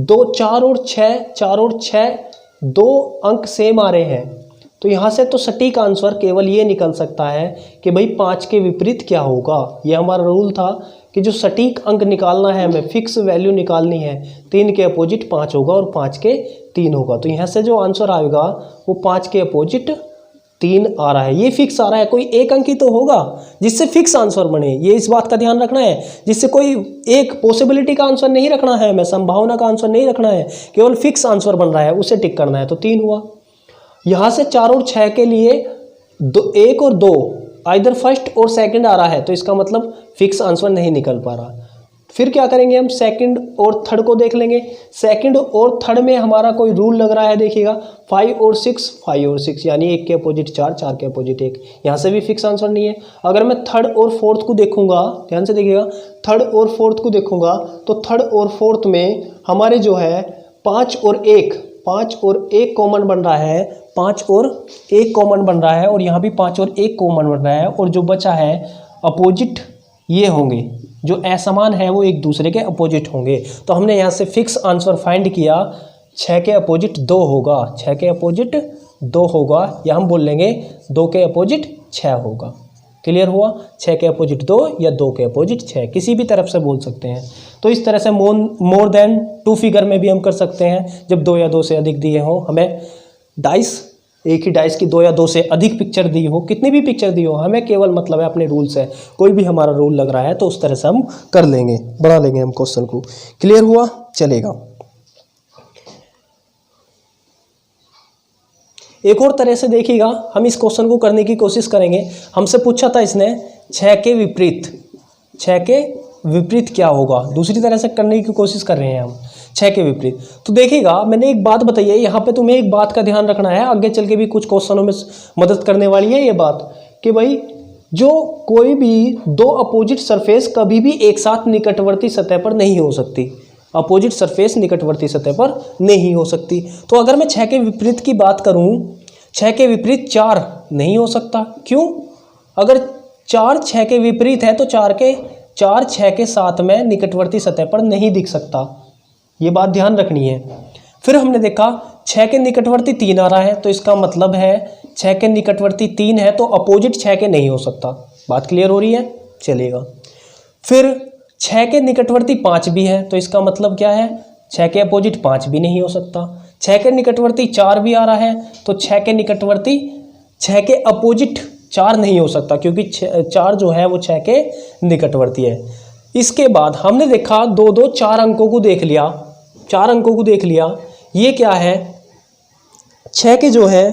2 4 और 6 2 अंक सेम आ रहे हैं। तो यहाँ से तो सटीक आंसर केवल ये निकल सकता है कि भाई 5 के विपरीत क्या होगा। ये हमारा रूल था कि जो सटीक अंक निकालना है, हमें फिक्स वैल्यू निकालनी है, 3 के अपोजिट 5 होगा और 5 के 3 होगा। तो यहाँ से जो आंसर आएगा वो 5 के अपोजिट 3 आ रहा है, ये फिक्स आ रहा है। कोई एक अंक ही तो होगा जिससे फिक्स आंसर बने, ये इस बात का ध्यान रखना है। जिससे कोई एक पॉसिबिलिटी का आंसर नहीं रखना है, हमें संभावना का आंसर नहीं रखना है, केवल फिक्स आंसर बन रहा है, उसे टिक करना है। तो 3 हुआ। यहाँ से 4 और 6 के लिए 1 और 2 आइदर फर्स्ट और सेकंड आ रहा है, तो इसका मतलब फिक्स आंसर नहीं निकल पा रहा। फिर क्या करेंगे हम, सेकंड और थर्ड को देख लेंगे। सेकंड और थर्ड में हमारा कोई रूल लग रहा है, देखिएगा 5 और 6, 5 और 6 यानी 1 के अपोजिट 4, 4 के अपोजिट 1। यहाँ से भी फिक्स आंसर नहीं है। अगर मैं थर्ड और फोर्थ को देखूंगा, ध्यान से देखिएगा, थर्ड और फोर्थ को देखूंगा तो थर्ड और फोर्थ में हमारे जो है 5 और 1 कॉमन बन रहा है, 5 और 1 कॉमन बन रहा है, और यहाँ भी 5 और 1 कॉमन बन रहा है, और जो बचा है अपोजिट ये होंगे, जो असमान है वो एक दूसरे के अपोजिट होंगे। तो हमने यहाँ से फिक्स आंसर फाइंड किया, 6 के अपोजिट 2 होगा, 6 के अपोजिट 2 होगा, या हम बोल लेंगे 2 के अपोजिट 6 होगा। क्लियर हुआ, 6 के अपोजिट 2 या 2 के अपोजिट 6, किसी भी तरफ से बोल सकते हैं। तो इस तरह से मोर देन 2 फिगर में भी हम कर सकते हैं, जब 2 या 2 से अधिक दिए हों, हमें डाइस, एक ही डाइस की 2 या 2 से अधिक पिक्चर दी हो, कितनी भी पिक्चर दी हो, हमें केवल मतलब है अपने रूल से, कोई भी हमारा रूल लग रहा है तो उस तरह से हम कर लेंगे, बढ़ा लेंगे हम क्वेश्चन को। क्लियर हुआ, चलेगा। एक और तरह से देखिएगा, हम इस क्वेश्चन को करने की कोशिश करेंगे। हमसे पूछा था इसने 6 के विपरीत, 6 के विपरीत क्या होगा, दूसरी तरह से करने की कोशिश कर रहे हैं हम, 6 के विपरीत। तो देखिएगा, मैंने एक बात बताई है, यहाँ पे तुम्हें एक बात का ध्यान रखना है, आगे चल के भी कुछ क्वेश्चनों में मदद करने वाली है ये बात, कि भाई जो कोई भी 2 अपोजिट सरफेस कभी भी एक साथ निकटवर्ती सतह पर नहीं हो सकती, अपोजिट सरफेस निकटवर्ती सतह पर नहीं हो सकती। तो अगर मैं 6 के विपरीत की बात करूं, 6 के विपरीत 4 नहीं हो सकता। क्यों? अगर 4 6 के विपरीत है तो 4 6 के साथ में निकटवर्ती सतह पर नहीं दिख सकता, ये बात ध्यान रखनी है। फिर हमने देखा 6 के निकटवर्ती 3 आ रहा है, तो इसका मतलब है 6 के निकटवर्ती 3 है तो अपोजिट 6 के नहीं हो सकता। बात क्लियर हो रही है, चलेगा। फिर 6 के निकटवर्ती 5 भी है, तो इसका मतलब क्या है, 6 के अपोजिट 5 भी नहीं हो सकता। 6 के निकटवर्ती 4 भी आ रहा है, तो 6 के निकटवर्ती 6 के अपोजिट 4 नहीं हो सकता, क्योंकि 4 जो है वो 6 के निकटवर्ती है। इसके बाद हमने देखा 2 2 4 अंकों को देख लिया, 4 अंकों को देख लिया, ये क्या है, 6 के जो है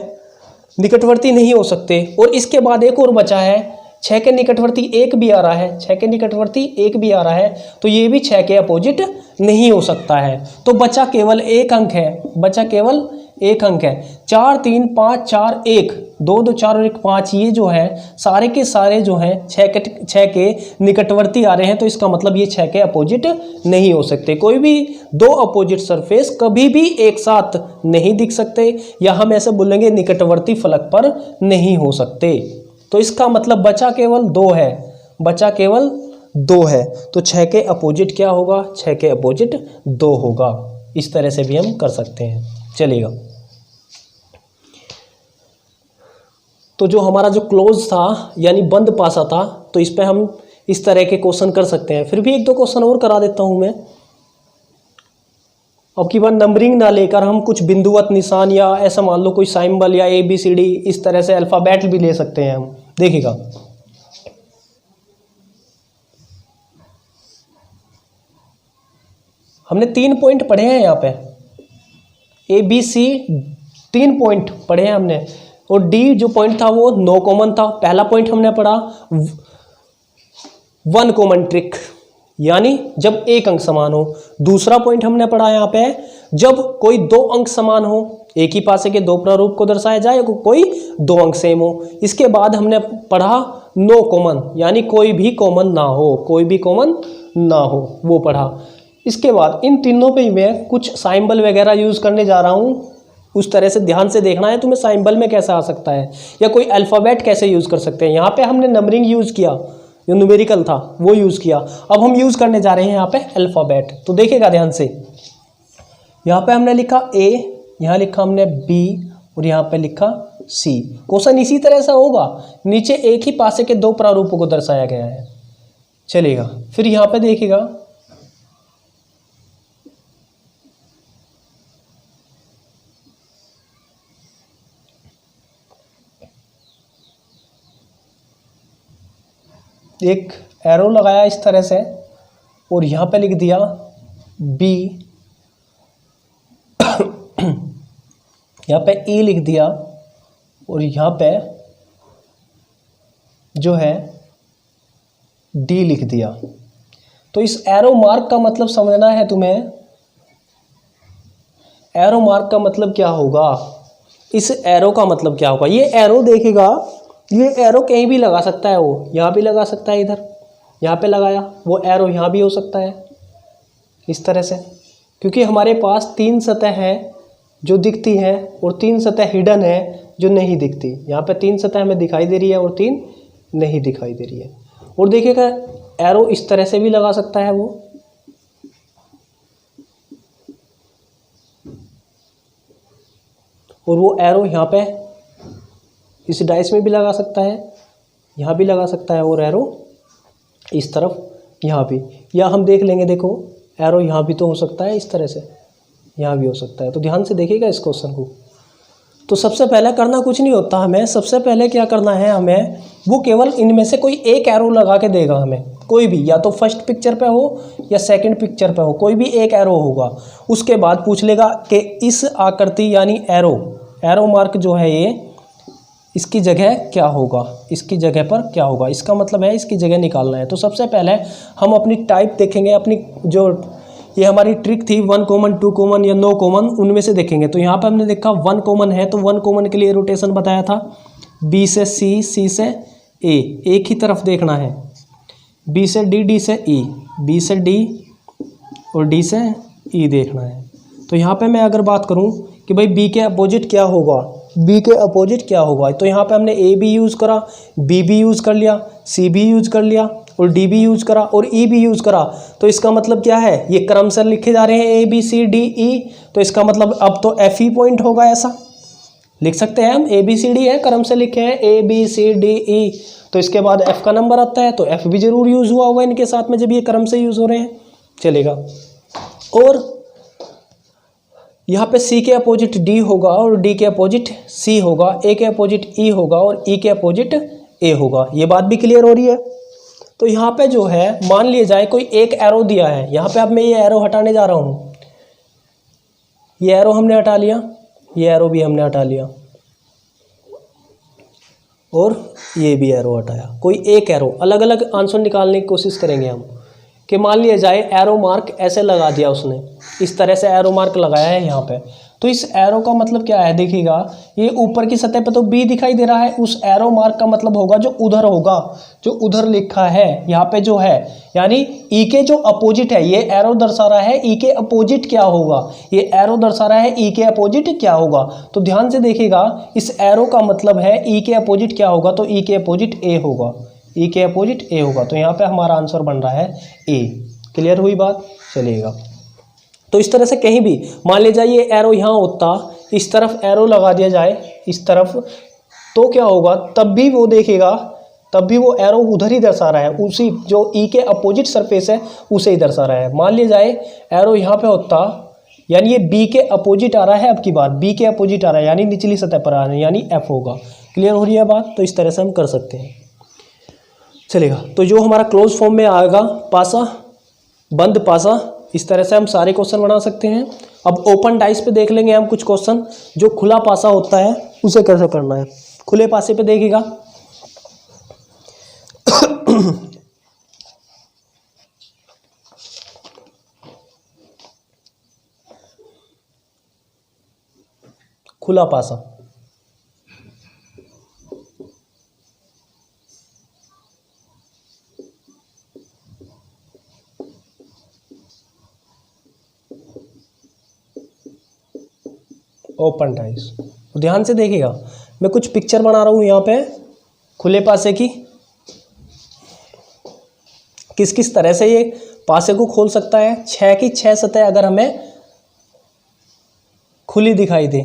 निकटवर्ती नहीं हो सकते। और इसके बाद एक और बचा है, 6 के निकटवर्ती 1 भी आ रहा है, 6 के निकटवर्ती 1 भी आ रहा है, तो ये भी 6 के अपोजिट नहीं हो सकता है। तो बचा केवल एक अंक है, बचा केवल एक अंक है। 4 3 5 4 1, 2 2 4 और 1 5, ये जो है सारे के सारे जो हैं 6 के निकटवर्ती आ रहे हैं, तो इसका मतलब ये 6 के अपोजिट नहीं हो सकते। कोई भी 2 अपोजिट सरफेस कभी भी एक साथ नहीं दिख सकते, या हम ऐसे बोलेंगे निकटवर्ती फलक पर नहीं हो सकते। तो इसका मतलब बचा केवल 2 है, बचा केवल 2 है। तो 6 के अपोजिट क्या होगा, 6 के अपोजिट 2 होगा। इस तरह से भी हम कर सकते हैं, चलेगा। तो जो हमारा जो क्लोज था यानी बंद पासा था, तो इस पे हम इस तरह के क्वेश्चन कर सकते हैं। फिर भी 1 2 क्वेश्चन और करा देता हूं मैं। अब की बार नंबरिंग ना लेकर हम कुछ बिंदुवत निशान, या ऐसा मान लो कोई सिंबल या ABCD, इस तरह से अल्फ़ाबेट भी ले सकते हैं हम। देखिएगा, हमने 3 पॉइंट पढ़े हैं यहाँ पे, ABC 3 पॉइंट पढ़े हैं हमने, और D जो पॉइंट था वो 9 कॉमन था। पहला पॉइंट हमने पढ़ा 1 कॉमन ट्रिक, यानी जब एक अंक समान हो। दूसरा पॉइंट हमने पढ़ा यहाँ पे, जब कोई 2 अंक समान हो, एक ही पासे के 2 प्रारूप को दर्शाया जाए, कोई 2 अंक सेम हो। इसके बाद हमने पढ़ा नो कॉमन, यानी कोई भी कॉमन ना हो, कोई भी कॉमन ना हो, वो पढ़ा। इसके बाद इन तीनों पे मैं कुछ साइंबल वगैरह यूज़ करने जा रहा हूँ, उस तरह से ध्यान से देखना है तुम्हें, साइंबल में कैसा आ सकता है, या कोई अल्फ़ाबेट कैसे यूज़ कर सकते हैं। यहाँ पे हमने नंबरिंग यूज़ किया, जो न्यूमेरिकल था वो यूज़ किया। अब हम यूज़ करने जा रहे हैं यहाँ पे अल्फ़ाबेट। तो देखिएगा ध्यान से, यहाँ पे हमने लिखा A, यहाँ लिखा हमने B, और यहाँ पे लिखा C। क्वेश्चन इसी तरह से होगा, नीचे एक ही पासे के 2 प्रारूपों को दर्शाया गया है, चलेगा। फिर यहाँ पे देखिएगा, एक एरो लगाया इस तरह से, और यहाँ पे लिख दिया B, यहाँ पे E लिख दिया, और यहाँ पे जो है D लिख दिया। तो इस एरो मार्क का मतलब समझना है तुम्हें। एरो मार्क का मतलब क्या होगा, इस एरो का मतलब क्या होगा। ये एरो देखेगा, ये एरो कहीं भी लगा सकता है, वो यहाँ भी लगा सकता है, इधर यहाँ पे लगाया, वो एरो यहाँ भी हो सकता है इस तरह से, क्योंकि हमारे पास 3 सतह है जो दिखती हैं और 3 सतह हिडन है जो नहीं दिखती। यहाँ पे 3 सतह हमें दिखाई दे रही है और 3 नहीं दिखाई दे रही है। और देखिएगा एरो इस तरह से भी लगा सकता है वो, और वो एरो यहाँ पे इस डाइस में भी लगा सकता है, यहाँ भी लगा सकता है, और एरो इस तरफ यहाँ भी, या हम देख लेंगे, देखो एरो यहाँ भी तो हो सकता है इस तरह से, यहाँ भी हो सकता है। तो ध्यान से देखिएगा इस क्वेश्चन को। तो सबसे पहले करना कुछ नहीं होता हमें, सबसे पहले क्या करना है हमें, वो केवल इनमें से कोई एक एरो लगा के देगा हमें, कोई भी, या तो फर्स्ट पिक्चर पे हो या सेकंड पिक्चर पे हो, कोई भी एक एरो होगा। उसके बाद पूछ लेगा कि इस आकृति यानी एरो मार्क जो है ये, इसकी जगह क्या होगा, इसकी जगह पर क्या होगा, इसका मतलब है इसकी जगह निकालना है। तो सबसे पहले हम अपनी टाइप देखेंगे, अपनी जो ये हमारी ट्रिक थी 1 कॉमन 2 कॉमन या नो कॉमन, उनमें से देखेंगे। तो यहाँ पे हमने देखा 1 कॉमन है, तो 1 कॉमन के लिए रोटेशन बताया था, बी से सी, सी से ए, एक ही तरफ देखना है, बी से डी, डी से ई, बी से डी और डी से ई देखना है। तो यहाँ पे मैं अगर बात करूँ कि भाई बी के अपोजिट क्या होगा, बी के अपोजिट क्या होगा, तो यहाँ पे हमने ए भी यूज़ करा, बी भी यूज़ कर लिया, सी भी यूज़ कर लिया और डी भी यूज़ करा और ई भी यूज़ करा। तो इसका मतलब क्या है, ये क्रम से लिखे जा रहे हैं ए बी सी डी ई, तो इसका मतलब अब तो एफ ई पॉइंट होगा, ऐसा लिख सकते हैं हम। ए बी सी डी है, क्रम से लिखे हैं ए बी सी डी ई, तो इसके बाद एफ का नंबर आता है, तो एफ भी जरूर यूज़ हुआ होगा इनके साथ में, जब ये क्रम से यूज़ हो रहे हैं, चलेगा। और यहाँ पे सी के अपोजिट डी होगा और डी के अपोजिट सी होगा, ए के अपोजिट ई होगा और ई के अपोजिट ए होगा। ये बात भी क्लियर हो रही है। तो यहाँ पे जो है, मान लिया जाए कोई एक एरो दिया है, यहाँ पे अब मैं ये एरो हटाने जा रहा हूँ, ये एरो हमने हटा लिया, ये एरो भी हमने हटा लिया और ये भी एरो हटाया। कोई एक एरो, अलग अलग आंसर निकालने की कोशिश करेंगे हम, कि मान लिया जाए एरो मार्क ऐसे लगा दिया उसने, इस तरह से एरो मार्क लगाया है यहाँ पे। तो इस एरो का मतलब क्या है, देखिएगा ये ऊपर की सतह पे तो बी दिखाई दे रहा है, उस एरो मार्क का मतलब होगा जो उधर होगा, जो उधर लिखा है यहाँ पे जो है, यानी ई के जो अपोजिट है, ये एरो दर्शा रहा है ई के अपोजिट क्या होगा, ये एरो दर्शा रहा है ई के अपोजिट क्या होगा। तो ध्यान से देखिएगा, इस एरो का मतलब है ई के अपोजिट क्या होगा, तो ई के अपोजिट ए होगा, ई के अपोजिट ए होगा। तो यहाँ पे हमारा आंसर बन रहा है ए। क्लियर हुई बात, चलिएगा। तो इस तरह से कहीं भी मान लिया जाए ये एरो यहाँ होता, इस तरफ एरो लगा दिया जाए इस तरफ, तो क्या होगा, तब भी वो देखेगा, तब भी वो एरो उधर ही दर्शा रहा है, उसी जो ई के अपोजिट सरफेस है उसे ही दर्शा रहा है। मान लिया जाए एरो यहाँ पे होता, यानी ये बी के अपोजिट आ रहा है, अब की बार बी के अपोजिट आ रहा है, यानी निचली सतह पर आ रहा है, यानी एफ होगा। क्लियर हो रही है बात। तो इस तरह से हम कर सकते हैं, चलेगा। तो जो हमारा क्लोज फॉर्म में आएगा पासा, बंद पासा, इस तरह से हम सारे क्वेश्चन बना सकते हैं। अब ओपन डाइस पे देख लेंगे हम कुछ क्वेश्चन, जो खुला पासा होता है उसे कैसे करना है। खुले पासे पे देखिएगा खुला पासा, ओपन डाइस। तो ध्यान से देखिएगा, मैं कुछ पिक्चर बना रहा हूँ यहाँ पे खुले पासे की, किस किस तरह से ये पासे को खोल सकता है। 6 की 6 सतह अगर हमें खुली दिखाई दे,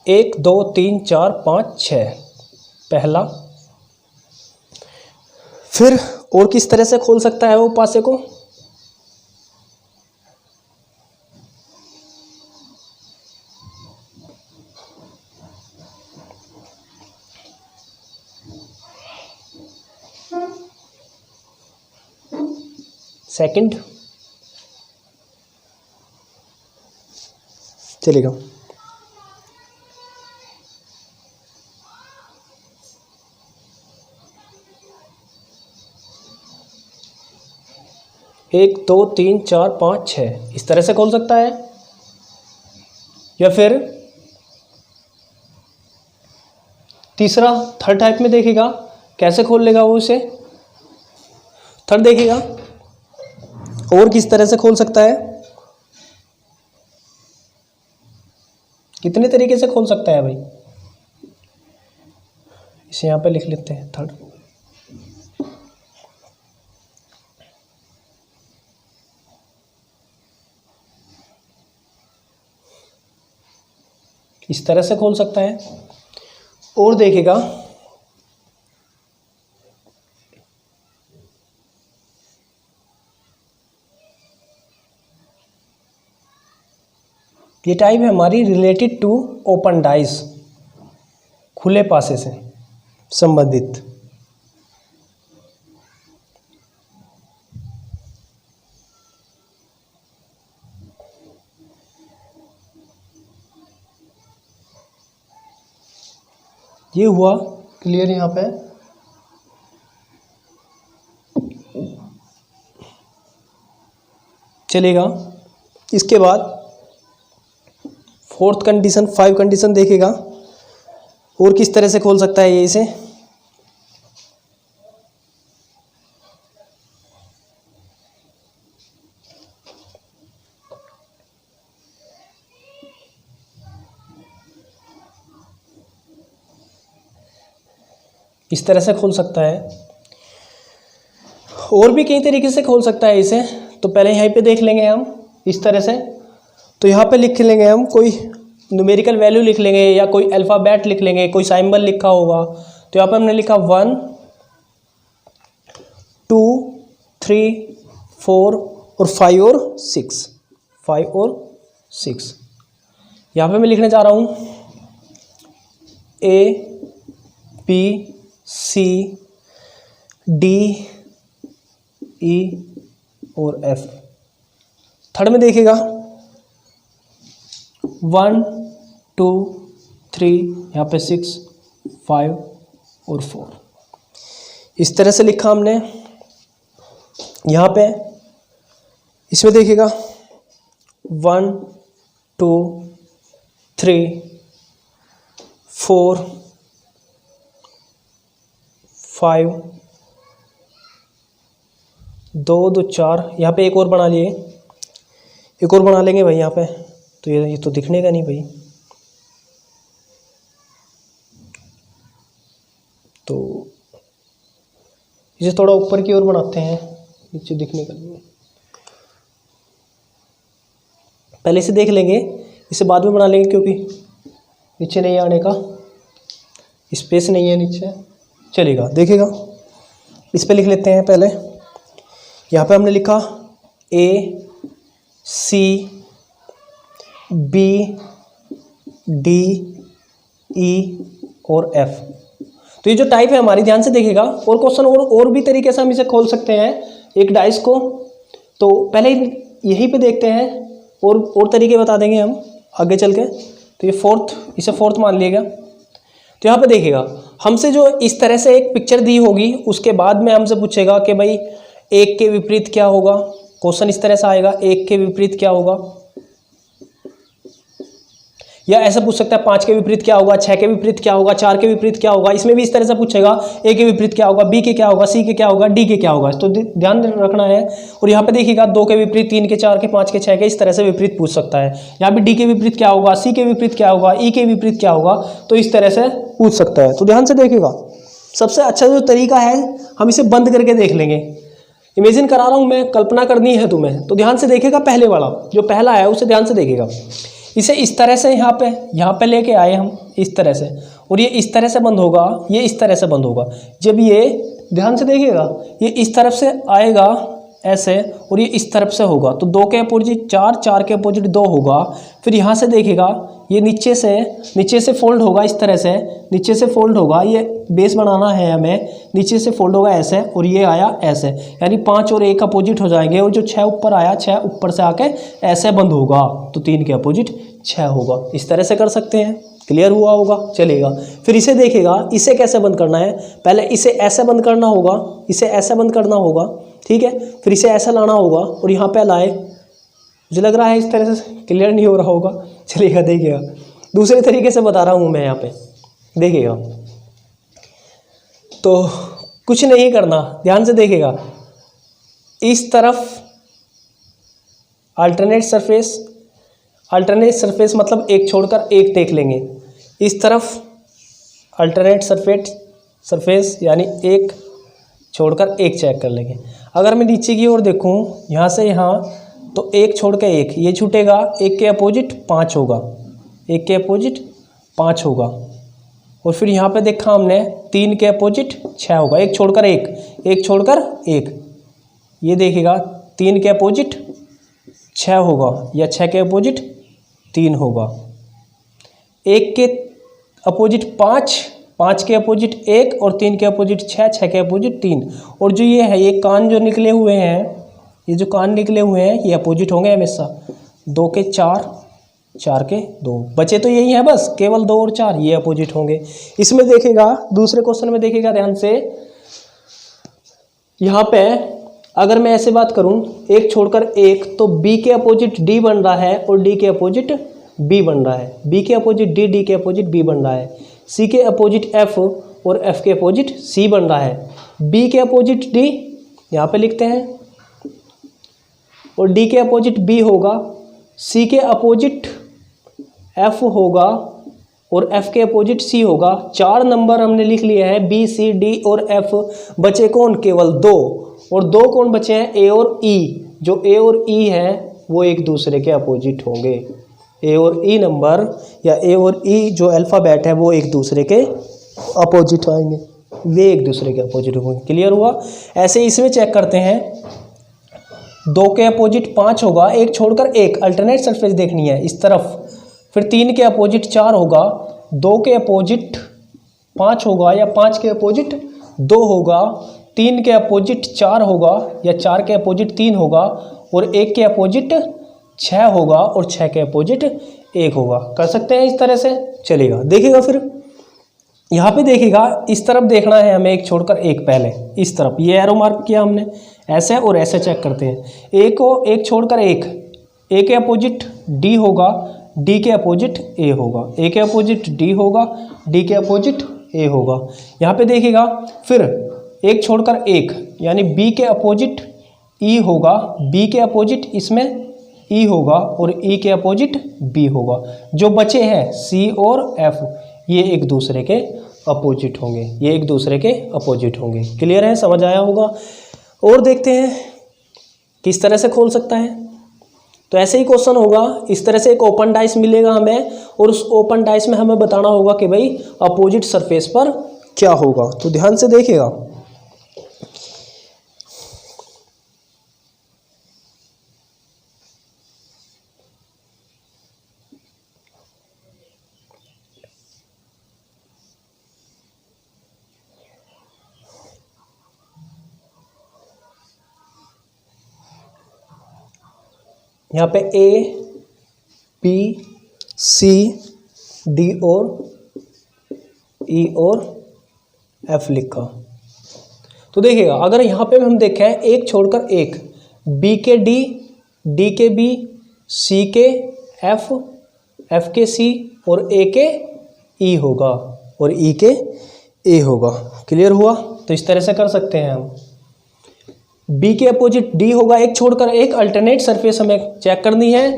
एक दो तीन चार पाँच छः, पहला। फिर और किस तरह से खोल सकता है वो पासे को, सेकंड। चलेगा। एक, दो, तीन, चार, पाँच, छः, इस तरह से खोल सकता है। या फिर तीसरा, थर्ड टाइप में देखेगा, कैसे खोल लेगा वो इसे। थर्ड देखेगा और किस तरह से खोल सकता है, कितने तरीके से खोल सकता है भाई, इसे यहाँ पे लिख लेते हैं थर्ड। इस तरह से खोल सकता है। और देखेगा ये टाइप है हमारी रिलेटेड टू ओपन डाइस, खुले पासे से संबंधित। ये हुआ क्लियर यहाँ पे। चलेगा। इसके बाद फोर्थ कंडीशन, 5 कंडीशन देखेगा और किस तरह से खोल सकता है ये इसे। इस तरह से खोल सकता है। और भी कई तरीके से खोल सकता है इसे। तो पहले यहीं पे देख लेंगे हम इस तरह से। तो यहाँ पे लिख लेंगे हम, कोई न्यूमेरिकल वैल्यू लिख लेंगे या कोई अल्फ़ाबेट लिख लेंगे, कोई सिंबल लिखा होगा। तो यहाँ पे हमने लिखा 1 2 3 4 और 5 और 6, 5 और 6। यहाँ पे मैं लिखने जा रहा हूँ A B C D E और F। थर्ड में देखेगा 1 2 3, यहाँ पे 6 5 और 4। इस तरह से लिखा हमने। यहाँ पे इसमें देखेगा 1 2 3 4 5, 2 2 4। यहाँ पे एक और बना लिए, एक और बना लेंगे भाई यहाँ पे। तो ये तो दिखने का नहीं भाई, तो इसे थोड़ा ऊपर की ओर बनाते हैं, नीचे दिखने का नहीं। पहले इसे देख लेंगे, इसे बाद में बना लेंगे क्योंकि नीचे नहीं आने का स्पेस नहीं है नीचे। चलेगा, देखेगा। इस पे लिख लेते हैं पहले। यहाँ पे हमने लिखा A C B D E और F। तो ये जो टाइप है हमारी, ध्यान से देखेगा। और क्वेश्चन और भी तरीके से हम इसे खोल सकते हैं एक डाइस को। तो पहले यहीं पे देखते हैं और तरीके बता देंगे हम आगे चल के। तो ये फोर्थ, इसे फोर्थ मान लिएगा। तो यहाँ पे देखिएगा, हमसे जो इस तरह से एक पिक्चर दी होगी, उसके बाद में हमसे पूछेगा कि भाई 1 के विपरीत क्या होगा। क्वेश्चन इस तरह से आएगा, 1 के विपरीत क्या होगा। या ऐसा पूछ सकता है 5 के विपरीत क्या होगा, 6 के विपरीत क्या होगा, 4 के विपरीत क्या होगा। इसमें भी इस तरह से पूछेगा, A के विपरीत क्या होगा, B के क्या होगा, C के क्या होगा, D के क्या होगा। तो ध्यान रखना है। और यहाँ पे देखिएगा 2 के विपरीत, 3 के, 4 के, 5 के, 6 के, इस तरह से विपरीत पूछ सकता है। यहाँ पे D के विपरीत क्या होगा, C के विपरीत क्या होगा, E के विपरीत क्या होगा। तो इस तरह से पूछ सकता है। तो ध्यान से देखिएगा। सबसे अच्छा जो तरीका है, हम इसे बंद करके देख लेंगे। इमेजिन करा रहा हूँ मैं, कल्पना करनी है तुम्हें। तो ध्यान से देखेगा, पहले वाला जो पहला है उसे ध्यान से देखेगा। इसे इस तरह से यहाँ पे लेके आए हम इस तरह से, और ये इस तरह से बंद होगा, ये इस तरह से बंद होगा। जब ये ध्यान से देखिएगा, ये इस तरफ से आएगा ऐसे, और ये इस तरफ से होगा। तो 2 के अपोजिट 4, 4 के अपोजिट 2 होगा। फिर यहाँ से देखिएगा, ये नीचे से फोल्ड होगा इस तरह से, नीचे से फोल्ड होगा, ये बेस बनाना है हमें, नीचे से फोल्ड होगा ऐसे और ये आया ऐसे, यानी 5 और 1 अपोजिट हो जाएंगे और जो 6 ऊपर आया 6 ऊपर से आके ऐसे बंद होगा तो 3 के अपोजिट 6 होगा। इस तरह से कर सकते हैं, क्लियर हुआ होगा, चलेगा। फिर इसे देखेगा, इसे कैसे बंद करना है, पहले इसे ऐसे बंद करना होगा, इसे ऐसे बंद करना होगा, ठीक है, फिर इसे ऐसा लाना होगा और यहाँ पे लाए, मुझे लग रहा है इस तरह से क्लियर नहीं हो रहा होगा, चलिएगा देखिएगा दूसरे तरीके से बता रहा हूँ मैं यहाँ पे, देखिएगा। तो कुछ नहीं करना, ध्यान से देखिएगा, इस तरफ अल्टरनेट सरफेस मतलब एक छोड़कर एक देख लेंगे, इस तरफ अल्टरनेट सरफेस यानी एक छोड़कर एक चेक कर लेंगे। अगर मैं नीचे की ओर देखूँ यहाँ से यहाँ, तो एक छोड़ के एक, ये छूटेगा, एक के अपोजिट 5 होगा, एक के अपोजिट 5 होगा, और फिर यहाँ पे देखा हमने 3 के अपोजिट 6 होगा, एक छोड़कर एक, एक छोड़कर एक, ये देखिएगा 3 के अपोजिट 6 होगा या 6 के अपोजिट 3 होगा, एक के अपोजिट 5, 5 के अपोजिट 1 और 3 के अपोजिट 6, 6 के अपोजिट 3, और जो ये है, ये कान जो निकले हुए हैं, ये जो कान निकले हुए हैं ये अपोजिट होंगे हमेशा, 2 के 4, 4 के 2, बचे तो यही है बस, केवल 2 और 4 ये अपोजिट होंगे। इसमें देखेगा, दूसरे क्वेश्चन में देखेगा ध्यान से, यहाँ पे अगर मैं ऐसे बात करूँ, एक छोड़कर एक, तो बी के अपोजिट डी बन रहा है और डी के अपोजिट बी बन रहा है, बी के अपोजिट डी, डी के अपोजिट बी बन रहा है, सी के अपोजिट एफ और एफ के अपोजिट सी बन रहा है, बी के अपोजिट डी यहाँ पे लिखते हैं और डी के अपोजिट बी होगा, सी के अपोजिट एफ होगा और एफ के अपोजिट सी होगा। 4 नंबर हमने लिख लिए हैं, बी सी डी और एफ, बचे कौन, केवल 2, और 2 कौन बचे हैं, ए और ई। जो ए और ई है वो एक दूसरे के अपोजिट होंगे, ए और ई नंबर या ए और ई जो अल्फ़ाबेट है वो एक दूसरे के अपोजिट आएंगे, वे एक दूसरे के अपोजिट होंगे, क्लियर हुआ। ऐसे इसमें चेक करते हैं, 2 के अपोजिट 5 होगा, एक छोड़कर एक, अल्टरनेट सरफेस देखनी है इस तरफ, फिर 3 के अपोजिट 4 होगा, 2 के अपोजिट 5 होगा या 5 के अपोजिट 2 होगा, 3 के अपोजिट 4 होगा या 4 के अपोजिट 3 होगा, और 1 के अपोजिट 6 होगा और 6 के अपोजिट 1 होगा। कर सकते हैं इस तरह से, चलेगा। देखिएगा फिर यहाँ पे देखिएगा, इस तरफ देखना है हमें, एक छोड़कर एक, पहले इस तरफ ये एरो मार्क किया हमने, ऐसे और ऐसे चेक करते हैं, ए को एक छोड़कर एक, ए के अपोजिट डी होगा, डी के अपोजिट ए होगा, ए के अपोजिट डी होगा, डी के अपोजिट ए होगा। यहाँ पे देखिएगा फिर एक छोड़कर एक, यानी बी के अपोजिट ई होगा, बी के अपोजिट इसमें ई होगा और ई के अपोजिट बी होगा। जो बचे हैं सी और एफ, ये एक दूसरे के अपोजिट होंगे, ये एक दूसरे के अपोजिट होंगे, क्लियर है, समझ आया होगा। और देखते हैं किस तरह से खोल सकता है। तो ऐसे ही क्वेश्चन होगा, इस तरह से एक ओपन डाइस मिलेगा हमें और उस ओपन डाइस में हमें बताना होगा कि भाई अपोजिट सरफेस पर क्या होगा। तो ध्यान से देखिएगा, यहाँ पे ए बी सी डी और ई और एफ लिखा। तो देखिएगा, अगर यहाँ पे हम देखें एक छोड़कर एक, बी के डी, डी के बी, सी के एफ, एफ के सी और ए के ई होगा और ई के ए होगा, क्लियर हुआ। तो इस तरह से कर सकते हैं हम। बी के अपोजिट डी होगा, एक छोड़कर एक, अल्टरनेट सरफेस हमें चेक करनी है,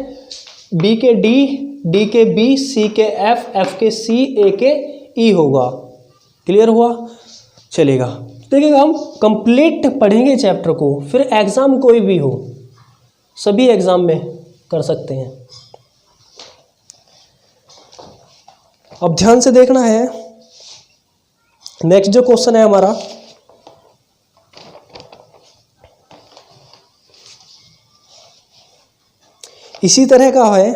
बी के डी, डी के बी, सी के एफ, एफ के सी, ए के ई होगा, क्लियर हुआ, चलेगा। देखिएगा, हम कंप्लीट पढ़ेंगे चैप्टर को, फिर एग्ज़ाम कोई भी हो, सभी एग्ज़ाम में कर सकते हैं। अब ध्यान से देखना है, नेक्स्ट जो क्वेश्चन है हमारा, इसी तरह का है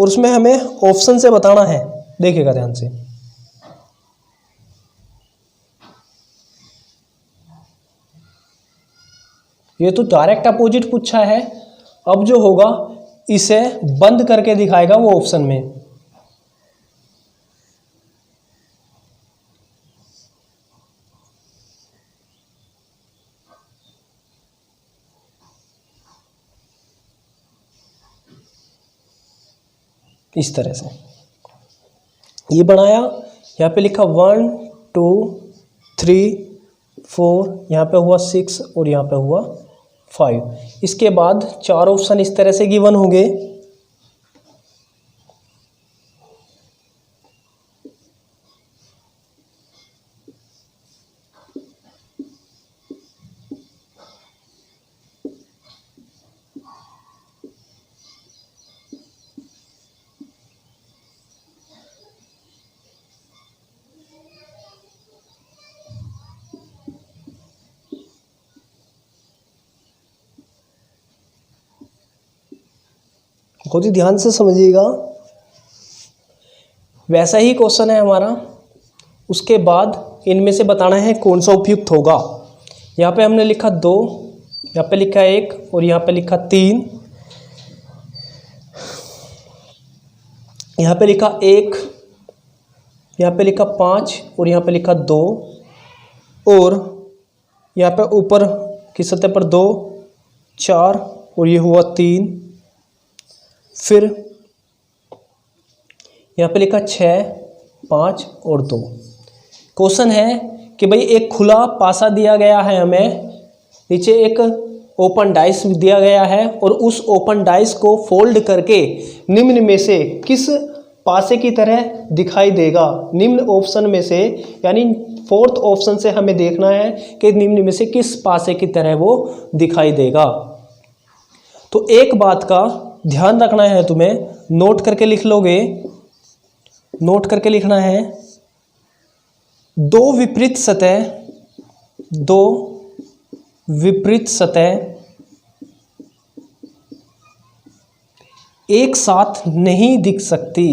और उसमें हमें ऑप्शन से बताना है। देखिएगा ध्यान से, ये तो डायरेक्ट अपोजिट पूछा है। अब जो होगा इसे बंद करके दिखाएगा वो ऑप्शन में। इस तरह से ये बनाया, यहाँ पे लिखा 1 2 3 4, यहाँ पे हुआ 6 और यहाँ पे हुआ 5। इसके बाद 4 ऑप्शन इस तरह से गिवन होंगे। बहुत ही ध्यान से समझिएगा। वैसा ही क्वेश्चन है हमारा। उसके बाद इनमें से बताना है कौन सा उपयुक्त होगा। यहाँ पे हमने लिखा 2, यहाँ पे लिखा 1 और यहाँ पे लिखा 3, यहाँ पे लिखा 1, यहाँ पे लिखा 5 और यहाँ पे लिखा 2, और यहाँ पे ऊपर की सतह पर 2 4 और ये हुआ 3। फिर यहाँ पे लिखा 6 5 और 2। क्वेश्चन है कि भाई एक खुला पासा दिया गया है, हमें नीचे एक ओपन डाइस दिया गया है और उस ओपन डाइस को फोल्ड करके निम्न में से किस पासे की तरह दिखाई देगा। निम्न ऑप्शन में से, यानी 4th ऑप्शन से हमें देखना है कि निम्न में से किस पासे की तरह वो दिखाई देगा। तो एक बात का ध्यान रखना है तुम्हें, नोट करके लिख लोगे, नोट करके लिखना है, 2 विपरीत सतह, 2 विपरीत सतह एक साथ नहीं दिख सकती।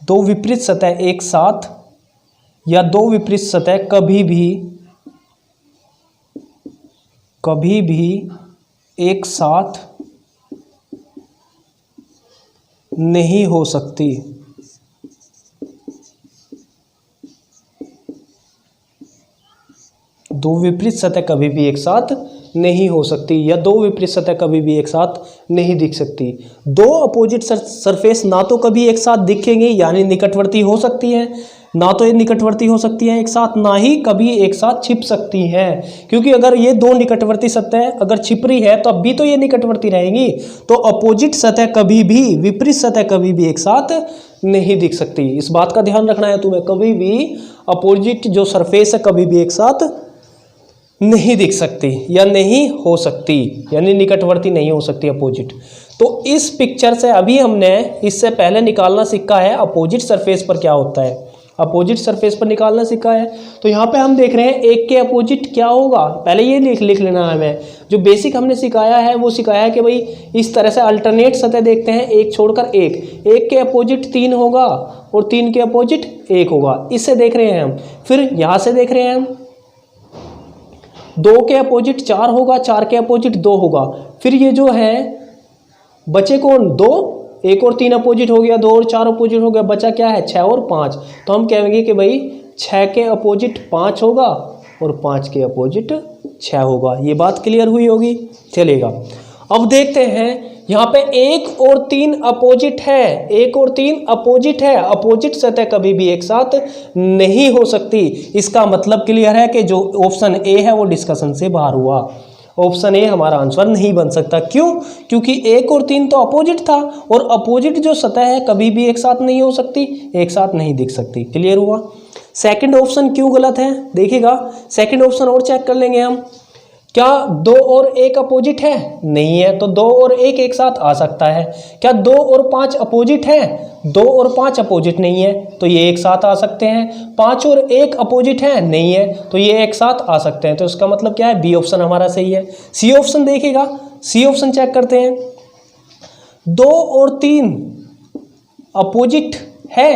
2 विपरीत सतह एक साथ या 2 विपरीत सतह कभी भी एक साथ नहीं हो सकती। दो विपरीत सतह कभी भी एक साथ नहीं हो सकती या 2 विपरीत सतह कभी भी एक साथ नहीं दिख सकती। 2 अपोजिट सरफेस ना तो कभी एक साथ दिखेंगे यानी निकटवर्ती हो सकती है, ना तो ये निकटवर्ती हो सकती है एक साथ, ना ही कभी एक साथ छिप सकती हैं। क्योंकि अगर ये 2 निकटवर्ती सतह अगर छिप रही है तो अब भी तो ये निकटवर्ती रहेंगी। तो अपोजिट सतह कभी भी, विपरीत सतह कभी भी एक साथ नहीं दिख सकती। इस बात का ध्यान रखना है तुम्हें, कभी भी अपोजिट जो सरफेस है कभी भी एक साथ नहीं दिख सकती या नहीं हो सकती, यानी निकटवर्ती नहीं हो सकती अपोजिट। तो इस पिक्चर से अभी हमने इससे पहले निकालना सीखा है अपोजिट सरफेस पर क्या होता है, अपोजिट सरफेस पर निकालना सीखा है। तो यहाँ पे हम देख रहे हैं एक के अपोजिट क्या होगा, पहले ये लिख लेना है हमें। जो बेसिक हमने सिखाया है वो सिखाया है कि भाई इस तरह से अल्टरनेट सतह देखते हैं, एक छोड़कर एक के अपोजिट 3 होगा और 3 के अपोजिट 1 होगा, इससे देख रहे हैं हम। फिर यहाँ से देख रहे हैं हम 2 के अपोजिट 4 होगा, 4 के अपोजिट 2 होगा। फिर ये जो है बचे कौन, 2, 1 और 3 अपोजिट हो गया, 2 और 4 अपोजिट हो गया, बचा क्या है 6 और 5। तो हम कहेंगे कि भाई 6 के अपोजिट 5 होगा और 5 के अपोजिट 6 होगा। ये बात क्लियर हुई होगी, चलेगा। अब देखते हैं यहाँ पे 1 और 3 अपोजिट है, 1 और 3 अपोजिट है, अपोजिट सतह कभी भी एक साथ नहीं हो सकती। इसका मतलब क्लियर है कि जो ऑप्शन ए है वो डिस्कशन से बाहर हुआ, ऑप्शन ए हमारा आंसर नहीं बन सकता। क्यों? क्योंकि 1 और 3 तो अपोजिट था और अपोजिट जो सतह है कभी भी एक साथ नहीं हो सकती, एक साथ नहीं दिख सकती। क्लियर हुआ? सेकंड ऑप्शन क्यों गलत है देखिएगा, सेकंड ऑप्शन और चेक कर लेंगे हम। क्या 2 और 1 अपोजिट है? नहीं है, तो 2 और 1 एक साथ आ सकता है। क्या 2 और 5 अपोजिट है? 2 और 5 अपोजिट नहीं है, तो ये एक साथ आ सकते हैं। 5 और 1 अपोजिट है? नहीं है, तो ये एक साथ आ सकते हैं। तो इसका मतलब क्या है, बी ऑप्शन हमारा सही है। सी ऑप्शन देखिएगा, सी ऑप्शन चेक करते हैं। 2 और 3 अपोजिट है,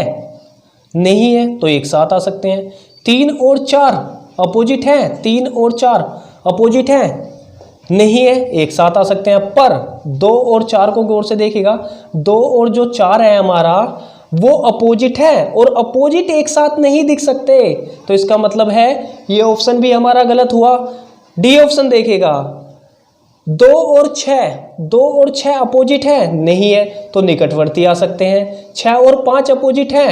नहीं है, तो एक साथ आ सकते हैं। 3 और 4 अपोजिट है, 3 और 4 अपोजिट है, नहीं है, एक साथ आ सकते हैं। पर 2 और 4 को गौर से देखिएगा, 2 और जो 4 है हमारा वो अपोजिट है, और अपोजिट एक साथ नहीं दिख सकते, तो इसका मतलब है ये ऑप्शन भी हमारा गलत हुआ। डी ऑप्शन देखिएगा, 2 और 6 अपोजिट है, नहीं है, तो निकटवर्ती आ सकते हैं। 6 और 5 अपोजिट है,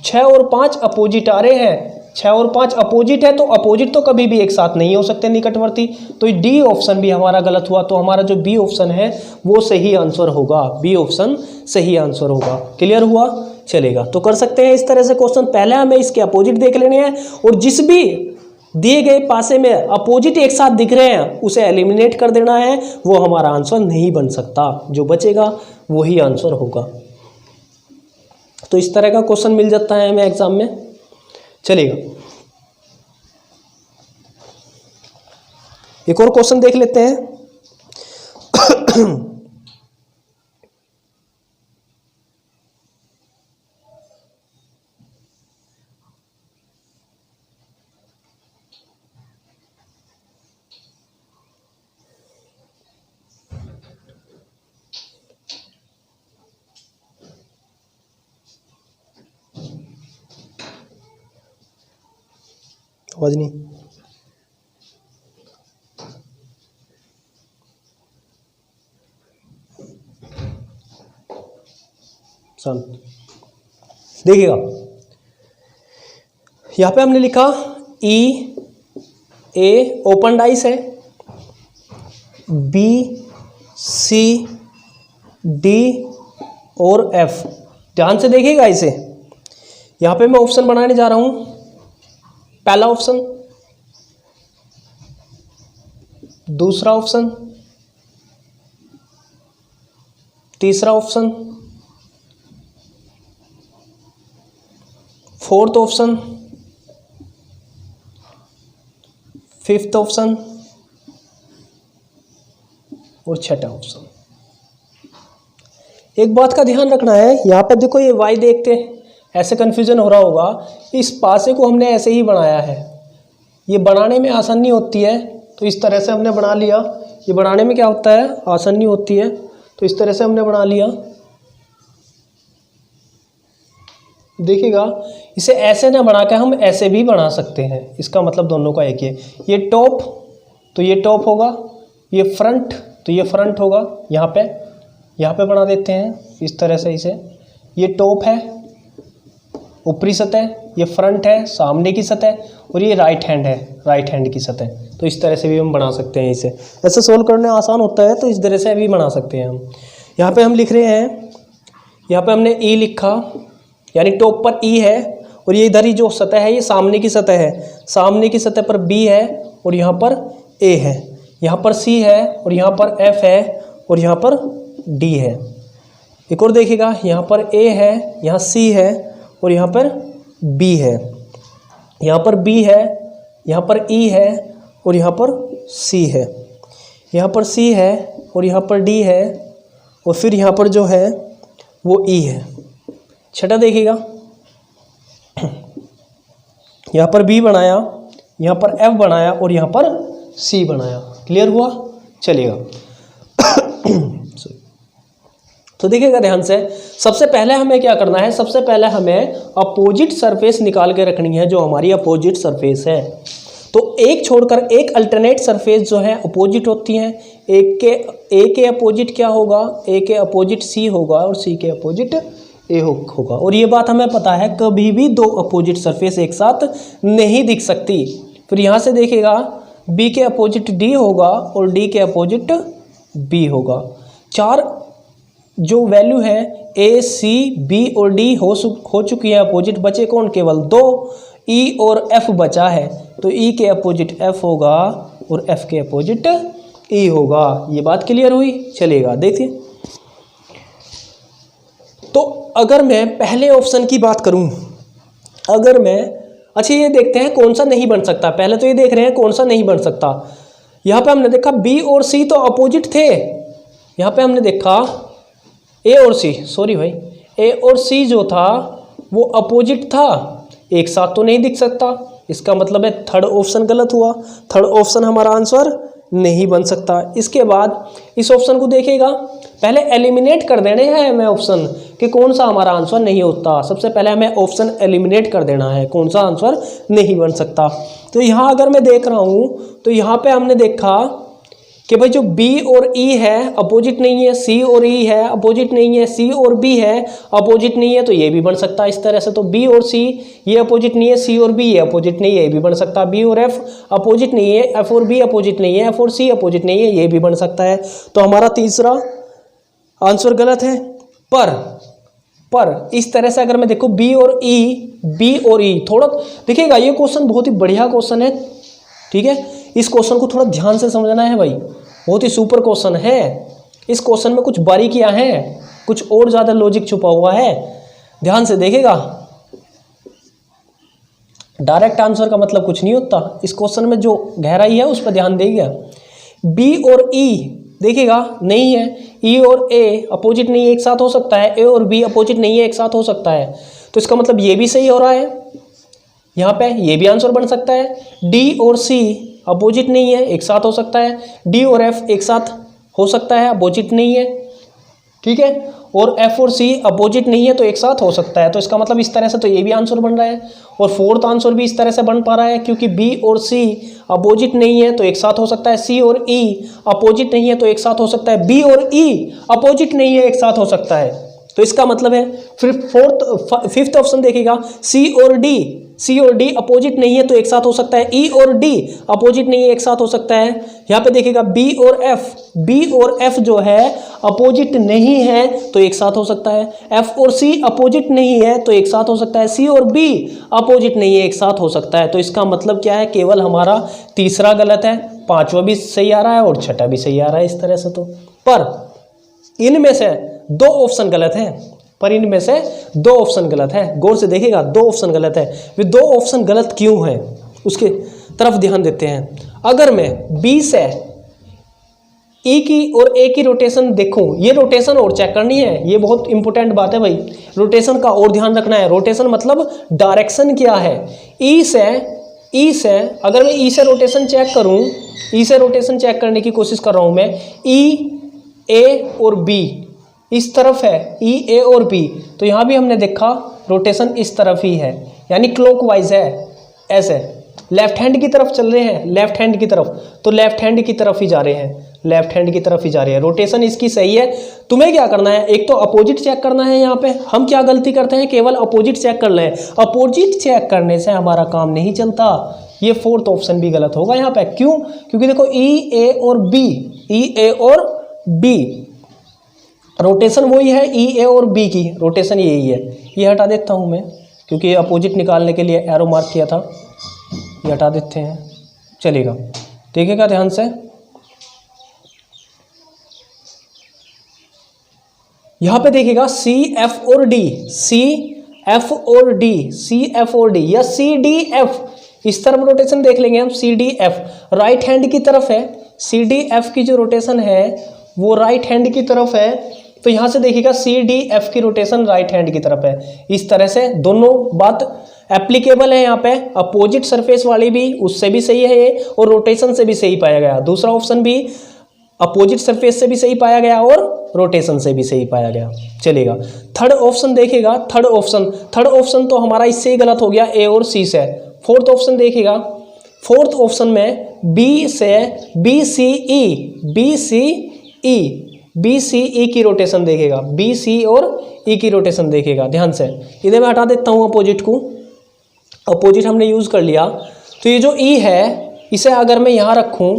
6 और 5 अपोजिट आ रहे हैं, 6 और 5 अपोजिट है, तो अपोजिट तो कभी भी एक साथ नहीं हो सकते निकटवर्ती, तो डी ऑप्शन भी हमारा गलत हुआ। तो हमारा जो बी ऑप्शन है वो सही आंसर होगा, बी ऑप्शन सही आंसर होगा। क्लियर हुआ? चलेगा, तो कर सकते हैं इस तरह से क्वेश्चन। पहले हमें इसके अपोजिट देख लेने हैं, और जिस भी दिए गए पासे में अपोजिट एक साथ दिख रहे हैं उसे एलिमिनेट कर देना है, वो हमारा आंसर नहीं बन सकता, जो बचेगा वही आंसर होगा। तो इस तरह का क्वेश्चन मिल जाता है हमें एग्जाम में। चलेगा, एक और क्वेश्चन देख लेते हैं। आवाज नहीं, शांत। देखिएगा, यहां पे हमने लिखा ई ए ओपन डाइस है, बी सी डी और एफ। ध्यान से देखिएगा इसे, यहां पे मैं ऑप्शन बनाने जा रहा हूं। पहला ऑप्शन, दूसरा ऑप्शन, तीसरा option, fourth option, fifth option और छठा ऑप्शन। एक बात का ध्यान रखना है, यहां पर देखो ये वाई देखते ऐसे कन्फ्यूजन हो रहा होगा, इस पासे को हमने ऐसे ही बनाया है, ये बनाने में आसानी होती है, तो इस तरह से हमने बना लिया। ये बनाने में क्या होता है, आसानी होती है, तो इस तरह से हमने बना लिया। देखिएगा, इसे ऐसे ना बना के हम ऐसे भी बना सकते हैं, इसका मतलब दोनों का एक ही है। ये टॉप, तो ये टॉप होगा, ये फ्रंट, तो ये फ्रंट होगा। यहाँ पे बना देते हैं इस तरह से इसे। ये टॉप है, ऊपरी सतह, ये फ्रंट है, सामने की सतह, और ये राइट हैंड है, राइट हैंड की सतह। तो इस तरह से भी हम बना सकते हैं इसे। ऐसे सोल्व करने आसान होता है, तो इस तरह से भी बना सकते हैं हम। यहाँ पे हम लिख रहे हैं, यहाँ पे हमने ई लिखा, यानी टॉप पर ई है, और ये इधर ही जो सतह है ये सामने की सतह है, सामने की सतह पर बी है, और यहाँ पर ए है, यहाँ पर सी है, और यहाँ पर एफ है, और यहाँ पर डी है। एक और देखिएगा, यहाँ पर ए है, यहाँ सी है, और यहाँ पर बी है, यहाँ पर बी है, यहाँ पर ई है, और यहाँ पर सी है, यहाँ पर सी है, और यहाँ पर डी है, और फिर यहाँ पर जो है वो ई है। छठा देखिएगा, यहाँ पर बी बनाया, यहाँ पर एफ बनाया, और यहाँ पर सी बनाया। क्लियर हुआ? चलेगा। तो देखिएगा ध्यान से, सबसे पहले हमें क्या करना है, सबसे पहले हमें अपोजिट सरफेस निकाल के रखनी है, जो हमारी अपोजिट सरफेस है। तो एक छोड़कर एक अल्टरनेट सरफेस जो है अपोजिट होती हैं। ए के अपोजिट क्या होगा, ए के अपोजिट सी होगा, और सी के अपोजिट ए होगा। और ये बात हमें पता है, कभी भी दो अपोजिट सरफेस एक साथ नहीं दिख सकती। फिर यहाँ से देखिएगा, बी के अपोजिट डी होगा, और डी के अपोजिट बी होगा। चार जो वैल्यू है ए सी बी और डी हो चुकी है अपोजिट, बचे कौन, केवल दो, ई और एफ बचा है। तो ई के अपोजिट एफ होगा, और एफ के अपोजिट ई होगा। ये बात क्लियर हुई? चलेगा, देखिए। तो अगर मैं पहले ऑप्शन की बात करूं, अगर मैं, अच्छा ये देखते हैं कौन सा नहीं बन सकता। पहले तो ये देख रहे हैं कौन सा नहीं बन सकता। यहाँ पे हमने देखा बी और सी तो अपोजिट थे, यहाँ पे हमने देखा ए और सी, सॉरी भाई, ए और सी जो था वो अपोजिट था, एक साथ तो नहीं दिख सकता, इसका मतलब है थर्ड ऑप्शन गलत हुआ, थर्ड ऑप्शन हमारा आंसर नहीं बन सकता। इसके बाद इस ऑप्शन को देखेगा, पहले एलिमिनेट कर देने हैं हमें ऑप्शन कि कौन सा हमारा आंसर नहीं होता। सबसे पहले हमें ऑप्शन एलिमिनेट कर देना है, कौन सा आंसर नहीं बन सकता। तो यहाँ अगर मैं देख रहा हूँ तो यहाँ पे हमने देखा कि भाई जो B और E है अपोजिट नहीं है, C और E है अपोजिट नहीं है, C और B है अपोजिट नहीं है, तो ये भी बन सकता है इस तरह से। तो B और C ये अपोजिट नहीं है, C और B ये अपोजिट नहीं है, ये भी बन सकता है। B और F अपोजिट नहीं है, F और B अपोजिट नहीं है, F और C अपोजिट नहीं है, ये भी बन सकता है। तो हमारा तीसरा आंसर गलत है। पर इस तरह से अगर मैं देखूँ B और E थोड़ा देखिएगा, ये क्वेश्चन बहुत ही बढ़िया क्वेश्चन है, ठीक है। इस क्वेश्चन को थोड़ा ध्यान से समझना है भाई, बहुत ही सुपर क्वेश्चन है। इस क्वेश्चन में कुछ बारीकियां हैं, कुछ और ज़्यादा लॉजिक छुपा हुआ है, ध्यान से देखेगा। डायरेक्ट आंसर का मतलब कुछ नहीं होता, इस क्वेश्चन में जो गहराई है उस पर ध्यान देगा। B और E देखिएगा नहीं है, E और A अपोजिट नहीं है, एक साथ हो सकता है, A और B अपोजिट नहीं है, एक साथ हो सकता है। तो इसका मतलब ये भी सही हो रहा है, यहाँ पे ये भी आंसर बन सकता है। D और C अपोजिट नहीं है, एक साथ हो सकता है। D और F एक साथ हो सकता है, अपोजिट नहीं है, ठीक है। और F और C अपोजिट नहीं है तो एक साथ हो सकता है। तो इसका मतलब इस तरह से तो ये भी आंसर बन रहा है। और फोर्थ आंसर भी इस तरह से बन पा रहा है, क्योंकि B और C अपोजिट नहीं है तो एक साथ हो सकता है, C और E अपोजिट नहीं है तो एक साथ हो सकता है, B और E अपोजिट नहीं है, एक साथ हो सकता है। तो इसका मतलब है फिर फिफ्थ ऑप्शन देखिएगा, C और D अपोजिट नहीं है तो एक साथ हो सकता है, E और D अपोजिट नहीं है, एक साथ हो सकता है। यहाँ पे देखिएगा B और F जो है अपोजिट नहीं है तो एक साथ हो सकता है, F और C अपोजिट नहीं है तो एक साथ हो सकता है, C और B अपोजिट नहीं है, एक साथ हो सकता है। तो इसका मतलब क्या है, केवल हमारा तीसरा गलत है, पांचवा भी सही आ रहा है और छठा भी सही आ रहा है इस तरह से। तो पर इनमें से दो ऑप्शन गलत है, इनमें से दो ऑप्शन गलत है। गौर से देखिएगा, दो ऑप्शन गलत है। वे दो ऑप्शन गलत क्यों है उसके तरफ ध्यान देते हैं। अगर मैं B से E की और A की रोटेशन देखूं, ये रोटेशन और चेक करनी है, ये बहुत इंपॉर्टेंट बात है भाई, रोटेशन का और ध्यान रखना है। रोटेशन मतलब डायरेक्शन क्या है। E से अगर मैं E से रोटेशन चेक करूं, E से रोटेशन चेक करने की कोशिश कर रहा हूं मैं, E A और B इस तरफ है, E A और B, तो यहाँ भी हमने देखा रोटेशन इस तरफ ही है, यानी क्लॉकवाइज है, ऐसे लेफ्ट हैंड की तरफ चल रहे हैं, लेफ्ट हैंड की तरफ, तो लेफ्ट हैंड की तरफ ही जा रहे हैं, लेफ्ट हैंड की तरफ ही जा रहे हैं। रोटेशन इसकी सही है। तुम्हें क्या करना है, एक तो अपोजिट चेक करना है। यहाँ पे हम क्या गलती करते हैं, केवल अपोजिट चेक कर लें। अपोजिट चेक करने से हमारा काम नहीं चलता। ये फोर्थ ऑप्शन भी गलत होगा यहाँ पे। क्यों? क्योंकि देखो E A और B रोटेशन वही है, E A और B की रोटेशन यही है। ये हटा देता हूँ मैं, क्योंकि अपोजिट निकालने के लिए एरो मार्क किया था, ये हटा देते हैं, चलेगा। देखिएगा ध्यान से, यहाँ पे देखिएगा C F और D या C D F, इस तरफ रोटेशन देख लेंगे हम। C D F right hand की तरफ है, C D F की जो रोटेशन है वो राइट हैंड की तरफ है, तो यहाँ से देखिएगा C D F की रोटेशन राइट हैंड की तरफ है। इस तरह से दोनों बात एप्लीकेबल है यहाँ पे। अपोजिट सरफेस वाली भी, उससे भी सही है ये, और रोटेशन से भी सही पाया गया। दूसरा ऑप्शन भी अपोजिट सरफेस से भी सही पाया गया और रोटेशन से भी सही पाया गया, चलेगा। थर्ड ऑप्शन देखेगा, थर्ड ऑप्शन तो हमारा इससे ही गलत हो गया, A और C से। फोर्थ ऑप्शन देखिएगा, फोर्थ ऑप्शन में B C E की रोटेशन देखेगा, B C और E की रोटेशन देखेगा ध्यान से। इधर मैं हटा देता हूँ अपोजिट को, अपोजिट हमने यूज़ कर लिया। तो ये जो E है, इसे अगर मैं यहाँ रखूँ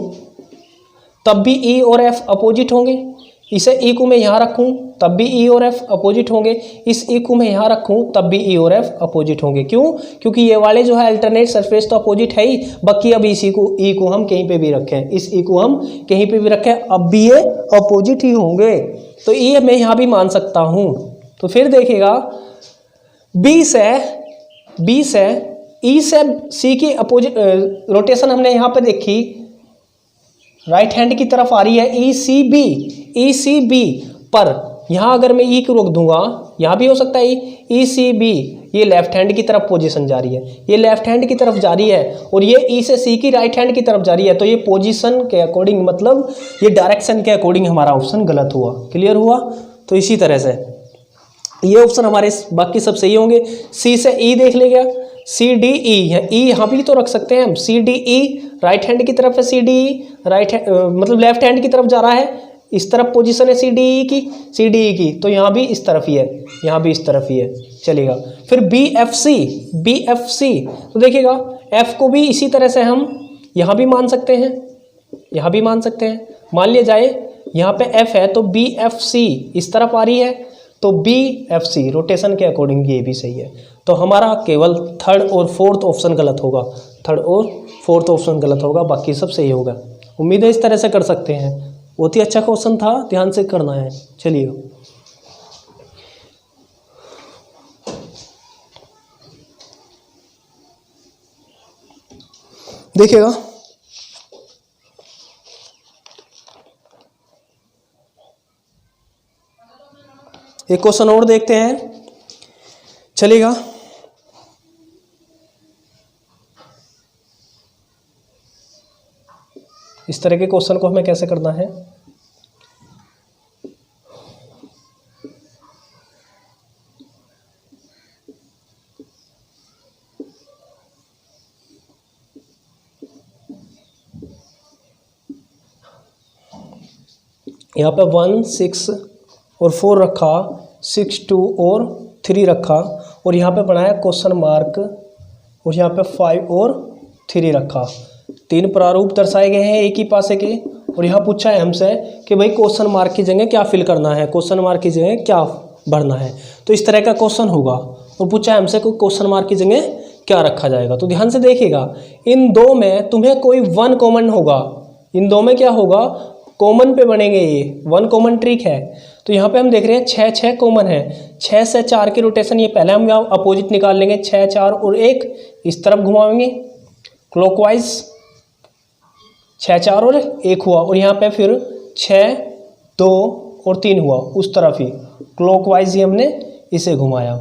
तब भी E और F अपोजिट होंगे। इसे E को मैं यहाँ रखूँ तब भी E और F अपोजिट होंगे। इस E को मैं यहाँ रखूँ तब भी E और F अपोजिट होंगे। क्यों? क्योंकि ये वाले जो है अल्टरनेट सरफेस तो अपोजिट है ही, बाकी अब इसी को E को हम कहीं पे भी रखें, इस E को हम कहीं पे भी रखें, अब भी ये अपोजिट ही होंगे। तो ये मैं यहाँ भी मान सकता हूँ। तो फिर देखिएगा, B से E से C की अपोजिट रोटेशन हमने यहाँ पे देखी, राइट हैंड की तरफ आ रही है, ECB पर यहाँ अगर मैं ई को रोक दूंगा, यहाँ भी हो सकता है ई सी बी, ये लेफ्ट हैंड की तरफ पोजीशन जा रही है, ये लेफ्ट हैंड की तरफ जा रही है, और ये ई से सी की राइट हैंड की तरफ जा रही है, तो ये पोजीशन के अकॉर्डिंग, मतलब ये डायरेक्शन के अकॉर्डिंग हमारा ऑप्शन गलत हुआ। क्लियर हुआ? तो इसी तरह से ये ऑप्शन हमारे बाकी सब सही होंगे। सी से ई देख लेगा, सी डी ई है, ई यहाँ भी तो रख सकते हैं हम, C D E right hand की तरफ है, C D E right hand मतलब लेफ्ट हैंड की तरफ जा रहा है, इस तरफ पोजीशन है सी डी ई की, तो यहाँ भी इस तरफ ही है, यहाँ भी इस तरफ ही है, चलेगा। फिर बी एफ सी, तो देखिएगा एफ को भी इसी तरह से हम यहाँ भी मान सकते हैं, यहाँ भी मान सकते हैं। मान लिया जाए यहाँ पे एफ है तो बी एफ सी इस तरफ आ रही है, तो बी एफ सी रोटेशन के अकॉर्डिंग ये भी सही है। तो हमारा केवल थर्ड और फोर्थ ऑप्शन गलत होगा, थर्ड और फोर्थ ऑप्शन गलत होगा, बाकी सब सही होगा। उम्मीद है इस तरह से कर सकते हैं। बहुत ही अच्छा क्वेश्चन था, ध्यान से करना है। चलिए देखिएगा, एक क्वेश्चन और देखते हैं, चलेगा। इस तरह के क्वेश्चन को हमें कैसे करना है। यहाँ पे 1 6 और 4 रखा, 6 2 और 3 रखा, और यहाँ पे बनाया क्वेश्चन मार्क, और यहाँ पे 5 और 3 रखा। 3 प्रारूप दर्शाए गए हैं एक ही पासे के, और यहाँ पूछा है हमसे कि भाई क्वेश्चन मार्क की जगह क्या फिल करना है, क्वेश्चन मार्क की जगह क्या भरना है। तो इस तरह का क्वेश्चन होगा, और पूछा है हमसे कोई क्वेश्चन मार्क की जगह क्या रखा जाएगा। तो ध्यान से देखिएगा, इन दो में तुम्हें कोई 1 कॉमन होगा, इन दो में क्या होगा, कॉमन पे बनेंगे, ये 1 कॉमन ट्रिक है। तो यहाँ पे हम देख रहे हैं 6 6 कॉमन है, 6 से 4 की रोटेशन, ये पहले हम यहाँ अपोजिट निकाल लेंगे, 6 4 और 1 इस तरफ घुमाएंगे क्लॉकवाइज, 6 4 और 1 हुआ, और यहाँ पे फिर 6 2 और 3 हुआ, उस तरफ ही क्लॉकवाइज ही हमने इसे घुमाया,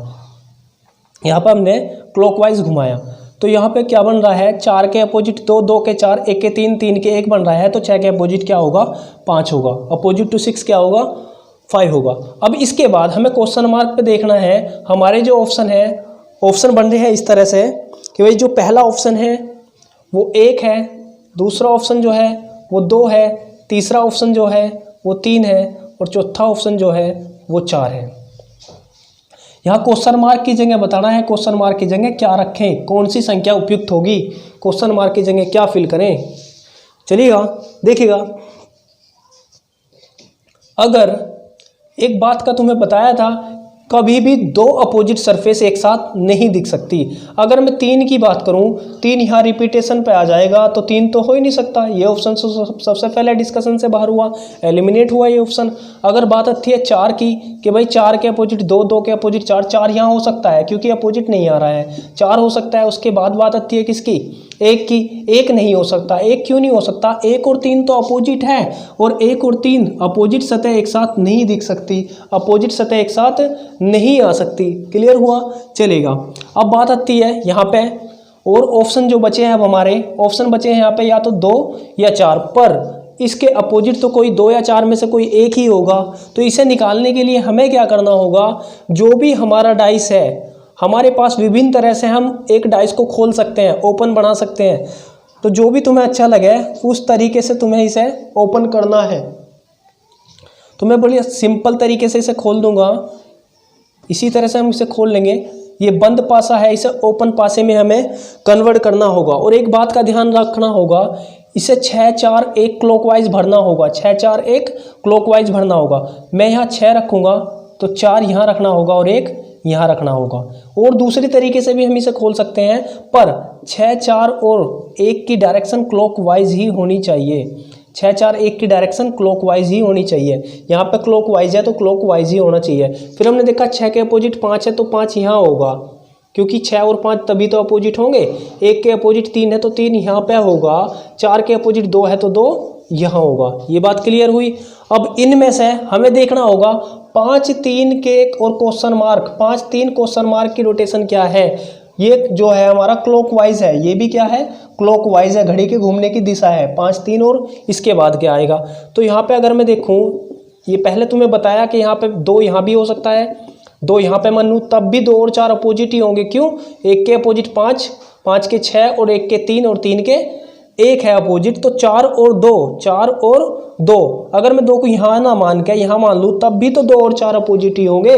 यहाँ पर हमने क्लॉकवाइज घुमाया। तो यहाँ पे क्या बन रहा है, 4 के अपोजिट 2, 2 के 4, 1 के 3, 3 के 1 बन रहा है, तो 6 के अपोजिट क्या होगा, 5 होगा, अपोजिट टू 6 क्या होगा, 5 होगा। अब इसके बाद हमें क्वेश्चन मार्क पे देखना है, हमारे जो ऑप्शन है, ऑप्शन बन रहे हैं इस तरह से कि भाई जो पहला ऑप्शन है वो 1 है, दूसरा ऑप्शन जो है वो 2 है, तीसरा ऑप्शन जो है वो 3 है, और चौथा ऑप्शन जो है वो 4 है। यहाँ क्वेश्चन मार्क की जगह बताना है, क्वेश्चन मार्क की जगह क्या रखें, कौन सी संख्या उपयुक्त होगी, क्वेश्चन मार्क की जगह क्या फिल करें। चलिएगा देखिएगा, अगर एक बात का तुम्हें बताया था, कभी भी 2 अपोजिट सरफेस एक साथ नहीं दिख सकती। अगर मैं 3 की बात करूं, 3 यहाँ रिपीटेशन पे आ जाएगा, तो 3 तो हो ही नहीं सकता, ये ऑप्शन सबसे पहले डिस्कशन से बाहर हुआ, एलिमिनेट हुआ ये ऑप्शन। अगर बात आती है 4 की, कि भाई 4 के अपोजिट 2, 2 के अपोजिट 4, 4 यहाँ हो सकता है क्योंकि अपोजिट नहीं आ रहा है, 4 हो सकता है। उसके बाद बात आती है किसकी, 1 की, 1 नहीं हो सकता। 1 क्यों नहीं हो सकता, 1 और 3 तो अपोजिट है, और 1 और 3 अपोजिट सतह एक साथ नहीं दिख सकती, अपोजिट सतह एक साथ नहीं आ सकती। क्लियर हुआ, चलेगा। अब बात आती है यहाँ पे, और ऑप्शन जो बचे हैं, अब हमारे ऑप्शन बचे हैं यहाँ पे या तो 2 या 4, पर इसके अपोजिट तो कोई 2 या 4 में से कोई एक ही होगा। तो इसे निकालने के लिए हमें क्या करना होगा, जो भी हमारा डाइस है, हमारे पास विभिन्न तरह से हम एक डाइस को खोल सकते हैं, ओपन बना सकते हैं। तो जो भी तुम्हें अच्छा लगे उस तरीके से तुम्हें इसे ओपन करना है। तो मैं बड़ी सिंपल तरीके से इसे खोल दूंगा, इसी तरह से हम इसे खोल लेंगे। ये बंद पासा है, इसे ओपन पासे में हमें कन्वर्ट करना होगा। और एक बात का ध्यान रखना होगा, इसे 6 4 1 क्लॉकवाइज भरना होगा, 6 4 1 क्लॉकवाइज भरना होगा। मैं यहाँ 6 रखूँगा तो 4 यहाँ रखना होगा और 1 यहाँ रखना होगा। और दूसरी तरीके से भी हम इसे खोल सकते हैं, पर 6 4 और 1 की डायरेक्शन क्लॉकवाइज ही होनी चाहिए, 6 4 1 की डायरेक्शन क्लॉकवाइज ही होनी चाहिए। यहाँ पे क्लॉकवाइज है तो क्लॉकवाइज ही होना चाहिए। फिर हमने देखा 6 के अपोजिट 5 है तो 5 यहाँ होगा, क्योंकि 6 और 5 तभी तो अपोजिट होंगे। 1 के अपोजिट 3 है तो 3 यहाँ पे होगा, 4 के अपोजिट 2 है तो 2 यहाँ होगा। ये बात क्लियर हुई। अब इनमें से हमें देखना होगा 5 3 के और क्वेश्चन मार्क, 5 3 क्वेश्चन मार्क की रोटेशन क्या है। ये जो है हमारा क्लॉकवाइज है, ये भी क्या है, क्लॉकवाइज है, घड़ी के घूमने की दिशा है 5 3। और इसके बाद क्या आएगा, तो यहाँ पे अगर मैं देखूँ, ये पहले तुम्हें बताया कि यहाँ पे 2 यहाँ भी हो सकता है, 2 यहाँ पे मानूँ, तब भी 2 और 4 अपोजिट ही होंगे। क्यों, 1 के अपोजिट 5, 5 के 6 और 1 के 3 और 3 के 1 है अपोजिट, तो 4 और 2, 4 और 2। अगर मैं 2 को यहाँ ना मान के यहाँ मान लूँ, तब भी तो 2 और 4 अपोजिट ही होंगे,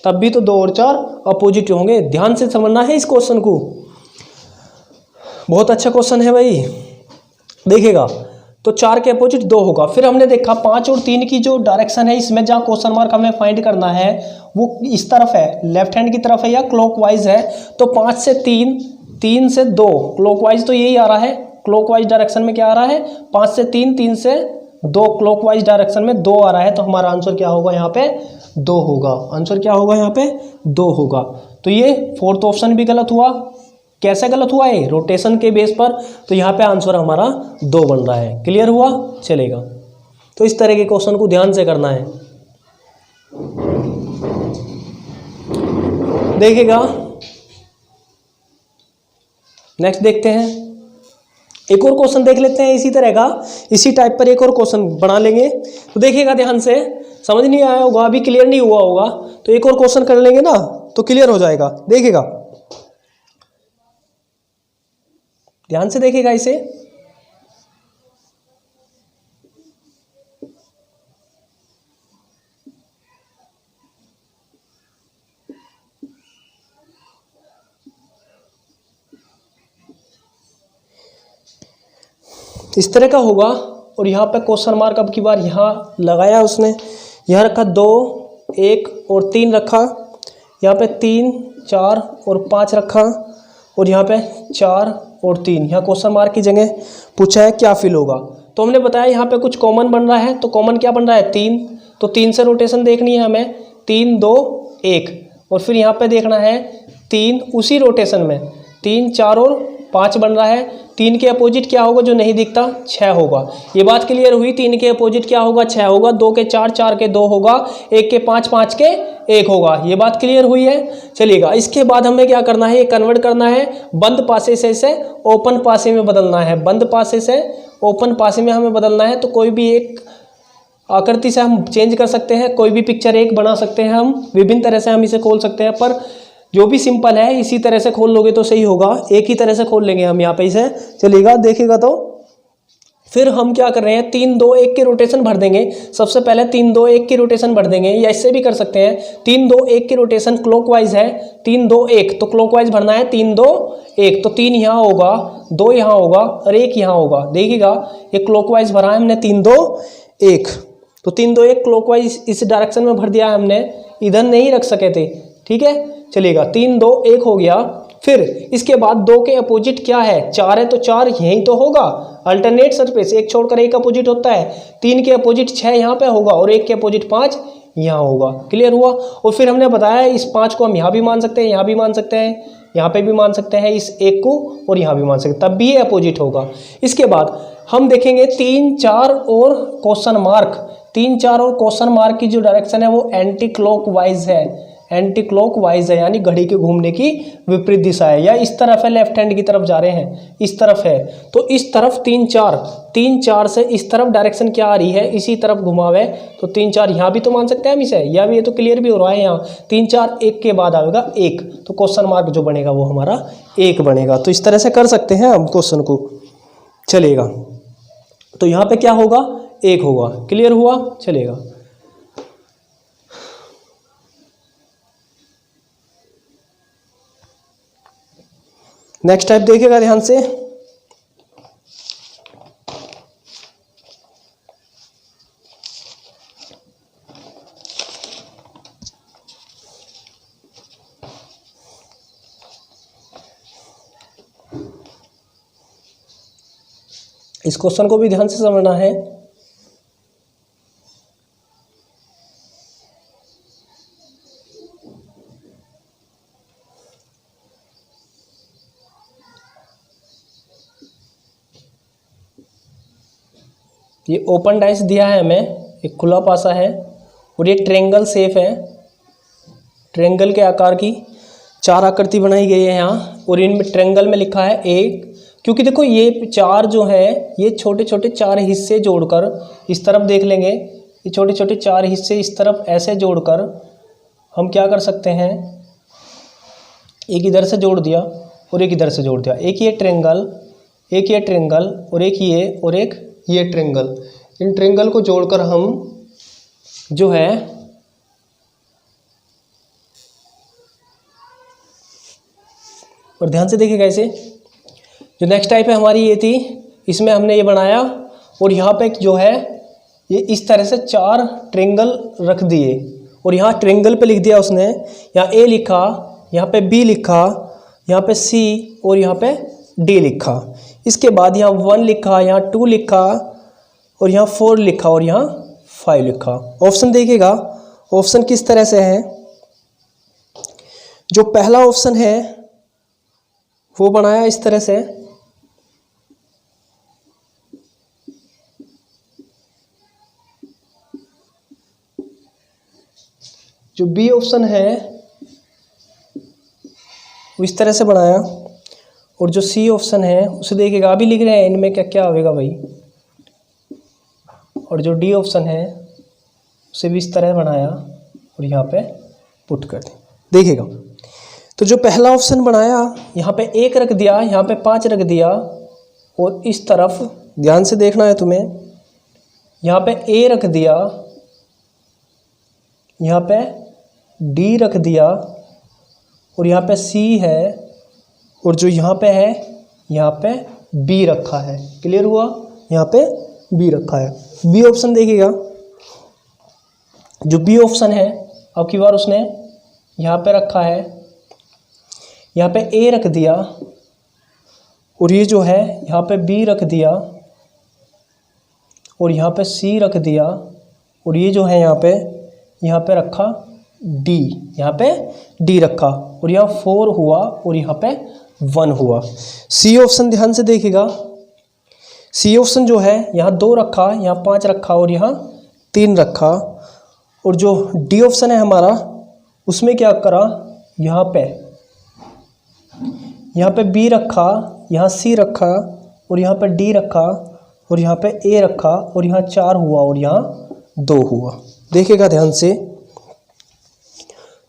तब भी तो 2 और 4 अपोजिट ही होंगे। ध्यान से समझना है इस क्वेश्चन को, बहुत अच्छा क्वेश्चन है भाई। देखिएगा, तो 4 के अपोजिट 2 होगा। फिर हमने देखा 5 और 3 की जो डायरेक्शन है, इसमें जहाँ क्वेश्चन मार्क हमें फाइंड करना है वो इस तरफ है, लेफ्ट हैंड की तरफ है या क्लॉकवाइज है। तो 5 से 3, 3 से 2, क्लॉकवाइज तो यही आ रहा है, क्लॉकवाइज डायरेक्शन में क्या आ रहा है, 5 से 3, 3 से 2, क्लॉकवाइज डायरेक्शन में 2 आ रहा है। तो हमारा आंसर क्या होगा यहाँ पे, 2 होगा। आंसर क्या होगा यहाँ पे, 2 होगा। तो ये फोर्थ ऑप्शन भी गलत हुआ। कैसे गलत हुआ है, रोटेशन के बेस पर। तो यहाँ पे आंसर हमारा 2 बन रहा है। क्लियर हुआ, चलेगा। तो इस तरह के क्वेश्चन को ध्यान से करना है। देखिएगा, नेक्स्ट देखते हैं, एक और क्वेश्चन देख लेते हैं इसी तरह का, इसी टाइप पर एक और क्वेश्चन बना लेंगे। तो देखिएगा ध्यान से, समझ नहीं आया होगा, अभी क्लियर नहीं हुआ होगा, तो एक और क्वेश्चन कर लेंगे ना तो क्लियर हो जाएगा। देखिएगा, ध्यान से देखिएगा इसे। इस तरह का होगा, और यहाँ पे क्वेश्चन मार्क अब की बार यहाँ लगाया उसने, यहाँ रखा 2 1 और 3 रखा, यहाँ पे 3 4 और 5 रखा, और यहाँ पे 4 और 3, यहाँ क्वेश्चन मार्क की जगह पूछा है क्या फिल होगा। तो हमने बताया यहाँ पे कुछ कॉमन बन रहा है, तो कॉमन क्या बन रहा है, 3। तो 3 से रोटेशन देखनी है हमें, 3 2 1, और फिर यहाँ पे देखना है 3 उसी रोटेशन में, 3 4 और 5 बन रहा है। 3 के अपोजिट क्या होगा जो नहीं दिखता, 6 होगा। ये बात क्लियर हुई, 3 के अपोजिट क्या होगा, 6 होगा। 2 के 4, 4 के 2 होगा, 1 के 5, 5 के 1 होगा। ये बात क्लियर हुई है, चलिएगा। इसके बाद हमें क्या करना है, ये कन्वर्ट करना है, बंद पासे से इसे ओपन पासे में बदलना है, बंद पासे से ओपन पासे में हमें बदलना है। तो कोई भी एक आकृति से हम चेंज कर सकते हैं, कोई भी पिक्चर एक बना सकते हैं हम, विभिन्न तरह से हम इसे खोल सकते हैं, पर जो भी सिंपल है इसी तरह से खोल लोगे तो सही होगा। एक ही तरह से खोल लेंगे हम यहाँ पे इसे, चलिएगा। देखिएगा, तो फिर हम क्या कर रहे हैं, 3 2 1 की रोटेशन भर देंगे। सबसे पहले 3 2 1 की रोटेशन भर देंगे, या इससे भी कर सकते हैं। 3 2 1 की रोटेशन क्लॉकवाइज है, 3 2 1, तो क्लॉकवाइज भरना है, 3 2 1, तो 3 यहाँ होगा, 2 यहाँ होगा और 1 यहाँ होगा। देखिएगा, ये क्लॉकवाइज भरा है हमने, 3 2 1, तो 3 2 1 क्लॉकवाइज इस डायरेक्शन में भर दिया है हमने, इधर नहीं रख सके थे, ठीक है। चलिएगा, 3 2 1 हो गया। फिर इसके बाद 2 के अपोजिट क्या है, 4 है, तो 4 यहीं तो होगा, अल्टरनेट सरफेस, एक छोड़कर एक अपोजिट होता है। 3 के अपोजिट 6 यहाँ पे होगा, और 1 के अपोजिट 5 यहाँ होगा। क्लियर हुआ। और फिर हमने बताया इस 5 को हम यहाँ भी मान सकते हैं, यहाँ भी मान सकते हैं, यहाँ पे भी मान सकते हैं, इस 1 को, और यहाँ भी मान सकते हैं, तब भी ये अपोजिट होगा। इसके बाद हम देखेंगे 3 4 और क्वेश्चन मार्क, 3 4 और क्वेश्चन मार्क की जो डायरेक्शन है वो एंटी क्लॉकवाइज है, एंटी क्लॉकवाइज है, यानी घड़ी के घूमने की विपरीत दिशा है, या इस तरफ है, लेफ्ट हैंड की तरफ जा रहे हैं, इस तरफ है। तो इस तरफ 3 4 से इस तरफ डायरेक्शन क्या आ रही है, इसी तरफ घुमावे, तो 3 4 यहाँ भी तो मान सकते हैं हम इसे, या भी ये तो क्लियर भी हो रहा है। यहाँ 3 4 1 के बाद आएगा 1, तो क्वेश्चन मार्क जो बनेगा वो हमारा 1 बनेगा। तो इस तरह से कर सकते हैं हम क्वेश्चन को, चलेगा। तो यहाँ पे क्या होगा, 1 होगा। क्लियर हुआ, चलेगा। नेक्स्ट टाइप देखिएगा ध्यान से, इस क्वेश्चन को भी ध्यान से समझना है। ये ओपन डाइस दिया है हमें, एक खुला पासा है और ये ट्रेंगल शेप है, ट्रेंगल के आकार की 4 आकृति बनाई गई है यहाँ, और इनमें ट्रेंगल में लिखा है 1, क्योंकि देखो ये 4 जो है ये छोटे छोटे 4 हिस्से जोड़कर इस तरफ देख लेंगे, ये छोटे छोटे 4 हिस्से इस तरफ ऐसे जोड़कर हम क्या कर सकते हैं, एक इधर से जोड़ दिया और एक इधर से जोड़ दिया, एक ये ट्रेंगल, एक ये ट्रेंगल और एक ये और एक ये ट्रेंगल, इन ट्रेंगल को जोड़कर हम जो है और ध्यान से देखिएगा इसे, जो नेक्स्ट टाइप है हमारी ये थी, इसमें हमने ये बनाया और यहाँ पे जो है ये इस तरह से 4 ट्रेंगल रख दिए और यहाँ ट्रेंगल पे लिख दिया उसने, यहाँ ए लिखा, यहाँ पे बी लिखा, यहाँ पे सी और यहाँ पे डी लिखा, इसके बाद यहाँ 1 लिखा, यहाँ 2 लिखा और यहाँ 4 लिखा और यहाँ 5 लिखा। ऑप्शन देखिएगा, ऑप्शन किस तरह से है। जो पहला ऑप्शन है वो बनाया इस तरह से, जो बी ऑप्शन है वो इस तरह से बनाया, और जो सी ऑप्शन है उसे देखिएगा, अभी लिख रहे हैं इनमें क्या क्या आएगा भाई, और जो डी ऑप्शन है उसे भी इस तरह बनाया और यहाँ पे पुट कर दें। देखिएगा तो जो पहला ऑप्शन बनाया यहाँ पे 1 रख दिया, यहाँ पे 5 रख दिया, और इस तरफ ध्यान से देखना है तुम्हें, यहाँ पे ए रख दिया, यहाँ पे डी रख दिया और यहाँ पे सी है, और जो यहाँ पे है यहाँ पे बी रखा है। क्लियर हुआ, यहाँ पे बी रखा है। बी ऑप्शन देखिएगा, जो बी ऑप्शन है अब की बार उसने यहाँ पे रखा है, यहाँ पे ए रख दिया और ये जो है यहाँ पे बी रख दिया और यहाँ पे सी रख दिया, और ये जो है यहाँ पे रखा डी, यहाँ पे डी रखा, और यहाँ 4 हुआ और यहाँ पे 1 हुआ। सी ऑप्शन ध्यान से देखिएगा, सी ऑप्शन जो है यहाँ 2 रखा, यहाँ 5 रखा और यहाँ 3 रखा, और जो डी ऑप्शन है हमारा उसमें क्या करा, यहाँ पे बी रखा, यहाँ सी रखा और यहाँ पे डी रखा और यहाँ पे ए रखा, और यहाँ 4 हुआ और यहाँ 2 हुआ। देखिएगा ध्यान से,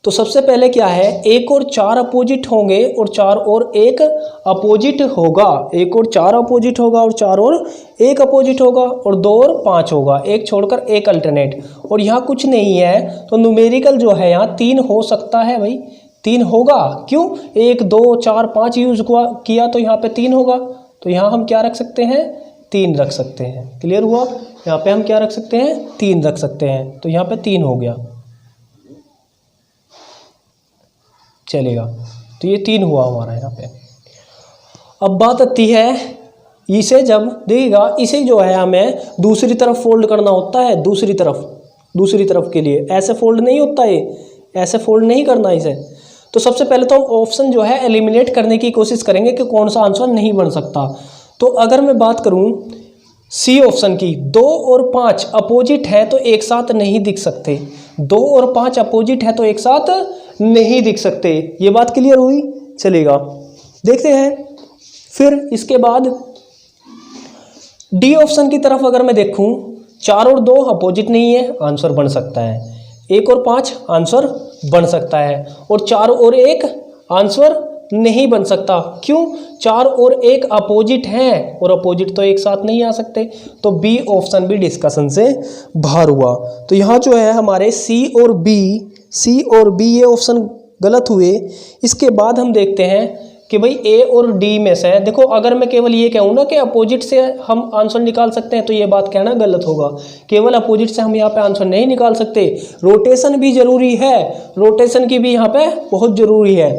तो सबसे पहले क्या है, 1 और 4 अपोजिट होंगे और 4 और 1 अपोजिट होगा, 1 और 4 अपोजिट होगा और 4 और 1 अपोजिट होगा, और 2 और 5 होगा, 1 छोड़कर 1 अल्टरनेट, और यहाँ कुछ नहीं है तो न्यूमेरिकल जो है यहाँ 3 हो सकता है भाई, 3 होगा। क्यों, 1 2 4 5 यूज किया तो यहाँ पे 3 होगा, तो यहाँ हम क्या रख सकते हैं, 3 रख सकते हैं। क्लियर हुआ, यहाँ पे हम क्या रख सकते हैं, 3 रख सकते हैं, तो यहाँ पे 3 हो गया, चलेगा। तो ये 3 हुआ हमारा यहाँ पे। अब बात आती है इसे, जब देखिएगा इसे जो है हमें दूसरी तरफ फोल्ड करना होता है, दूसरी तरफ के लिए ऐसे फोल्ड नहीं होता, ये ऐसे फोल्ड नहीं करना इसे। तो सबसे पहले तो हम ऑप्शन जो है एलिमिनेट करने की कोशिश करेंगे कि कौन सा आंसर नहीं बन सकता। तो अगर मैं बात करूं सी ऑप्शन की, 2 और 5 अपोजिट है तो एक साथ नहीं दिख सकते, 2 और 5 अपोजिट है तो एक साथ नहीं दिख सकते, ये बात क्लियर हुई। चलेगा, देखते हैं फिर इसके बाद डी ऑप्शन की तरफ अगर मैं देखूं, 4 और 2 अपोजिट नहीं है, आंसर बन सकता है, 1 और 5 आंसर बन सकता है, और 4 और 1 आंसर नहीं बन सकता। क्यों, 4 और 1 अपोजिट हैं और अपोजिट तो एक साथ नहीं आ सकते, तो बी ऑप्शन भी डिस्कशन से बाहर हुआ। तो यहाँ जो है हमारे सी और बी ये ऑप्शन गलत हुए। इसके बाद हम देखते हैं कि भाई ए और डी में से, देखो अगर मैं केवल ये कहूँ ना कि अपोजिट से हम आंसर निकाल सकते हैं तो ये बात कहना गलत होगा, केवल अपोजिट से हम यहाँ पे आंसर नहीं निकाल सकते, रोटेशन भी जरूरी है, रोटेशन की भी यहाँ पे बहुत जरूरी है,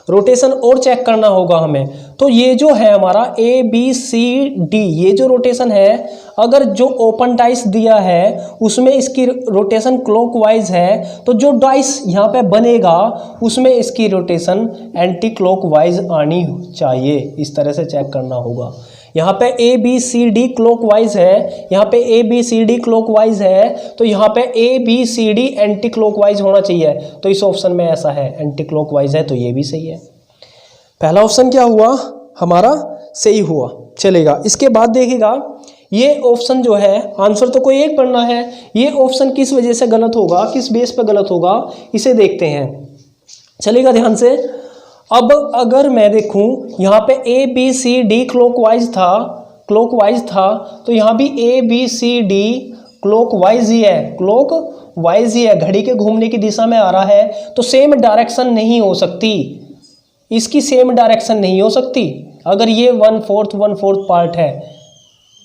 रोटेशन और चेक करना होगा हमें। तो ये जो है हमारा ए बी सी डी, ये जो रोटेशन है, अगर जो ओपन डाइस दिया है उसमें इसकी रोटेशन क्लॉकवाइज है, तो जो डाइस यहाँ पे बनेगा उसमें इसकी रोटेशन एंटी क्लॉकवाइज आनी चाहिए, इस तरह से चेक करना होगा। यहाँ पे A B C D clockwise है, यहाँ पे A B C D clockwise है, तो यहाँ पे A B C D anticlockwise होना चाहिए। तो इस ऑप्शन में ऐसा है, एंटी क्लॉकवाइज है, तो ये भी सही है। पहला ऑप्शन क्या हुआ हमारा, सही हुआ। चलेगा, इसके बाद देखिएगा ये ऑप्शन जो है, आंसर तो कोई एक पढ़ना है, ये ऑप्शन किस वजह से गलत होगा, किस बेस पर गलत होगा, इसे देखते हैं। चलेगा ध्यान से। अब अगर मैं देखूं यहाँ पे A B C D clockwise था, तो यहाँ भी A B C D clockwise ही है, क्लॉकवाइज ही है, घड़ी के घूमने की दिशा में आ रहा है, तो सेम डायरेक्शन नहीं हो सकती, इसकी सेम डायरेक्शन नहीं हो सकती। अगर ये 1/4 पार्ट है,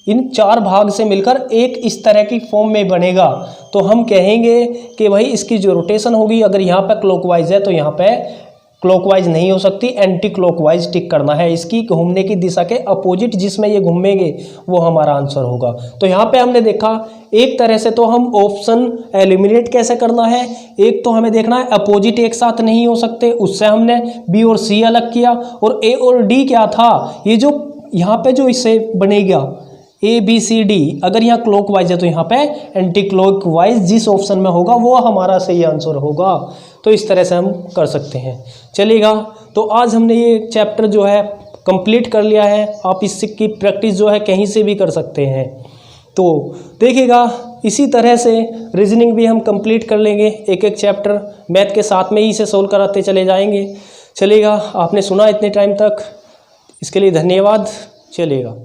इन 4 भाग से मिलकर एक इस तरह की फॉर्म में बनेगा, तो हम कहेंगे कि भाई इसकी जो रोटेशन होगी, अगर यहाँ पे क्लॉकवाइज है तो यहाँ पे क्लॉकवाइज नहीं हो सकती, एंटी क्लॉकवाइज टिक करना है, इसकी घूमने की दिशा के अपोजिट जिसमें ये घूमेंगे वो हमारा आंसर होगा। तो यहाँ पे हमने देखा एक तरह से तो हम ऑप्शन एलिमिनेट कैसे करना है, एक तो हमें देखना है अपोजिट एक साथ नहीं हो सकते, उससे हमने बी और सी अलग किया, और ए और डी क्या था, ये जो यहाँ पे जो इससे बनेगा ए बी सी डी, अगर यहाँ क्लॉकवाइज है तो यहाँ पे एंटी क्लॉकवाइज जिस ऑप्शन में होगा वो हमारा सही आंसर होगा। तो इस तरह से हम कर सकते हैं। चलेगा, तो आज हमने ये चैप्टर जो है कंप्लीट कर लिया है। आप इसकी प्रैक्टिस जो है कहीं से भी कर सकते हैं। तो देखिएगा इसी तरह से रीजनिंग भी हम कंप्लीट कर लेंगे, एक एक चैप्टर मैथ के साथ में ही इसे सोल्व कराते चले जाएंगे। चलेगा, आपने सुना इतने टाइम तक, इसके लिए धन्यवाद। चलेगा।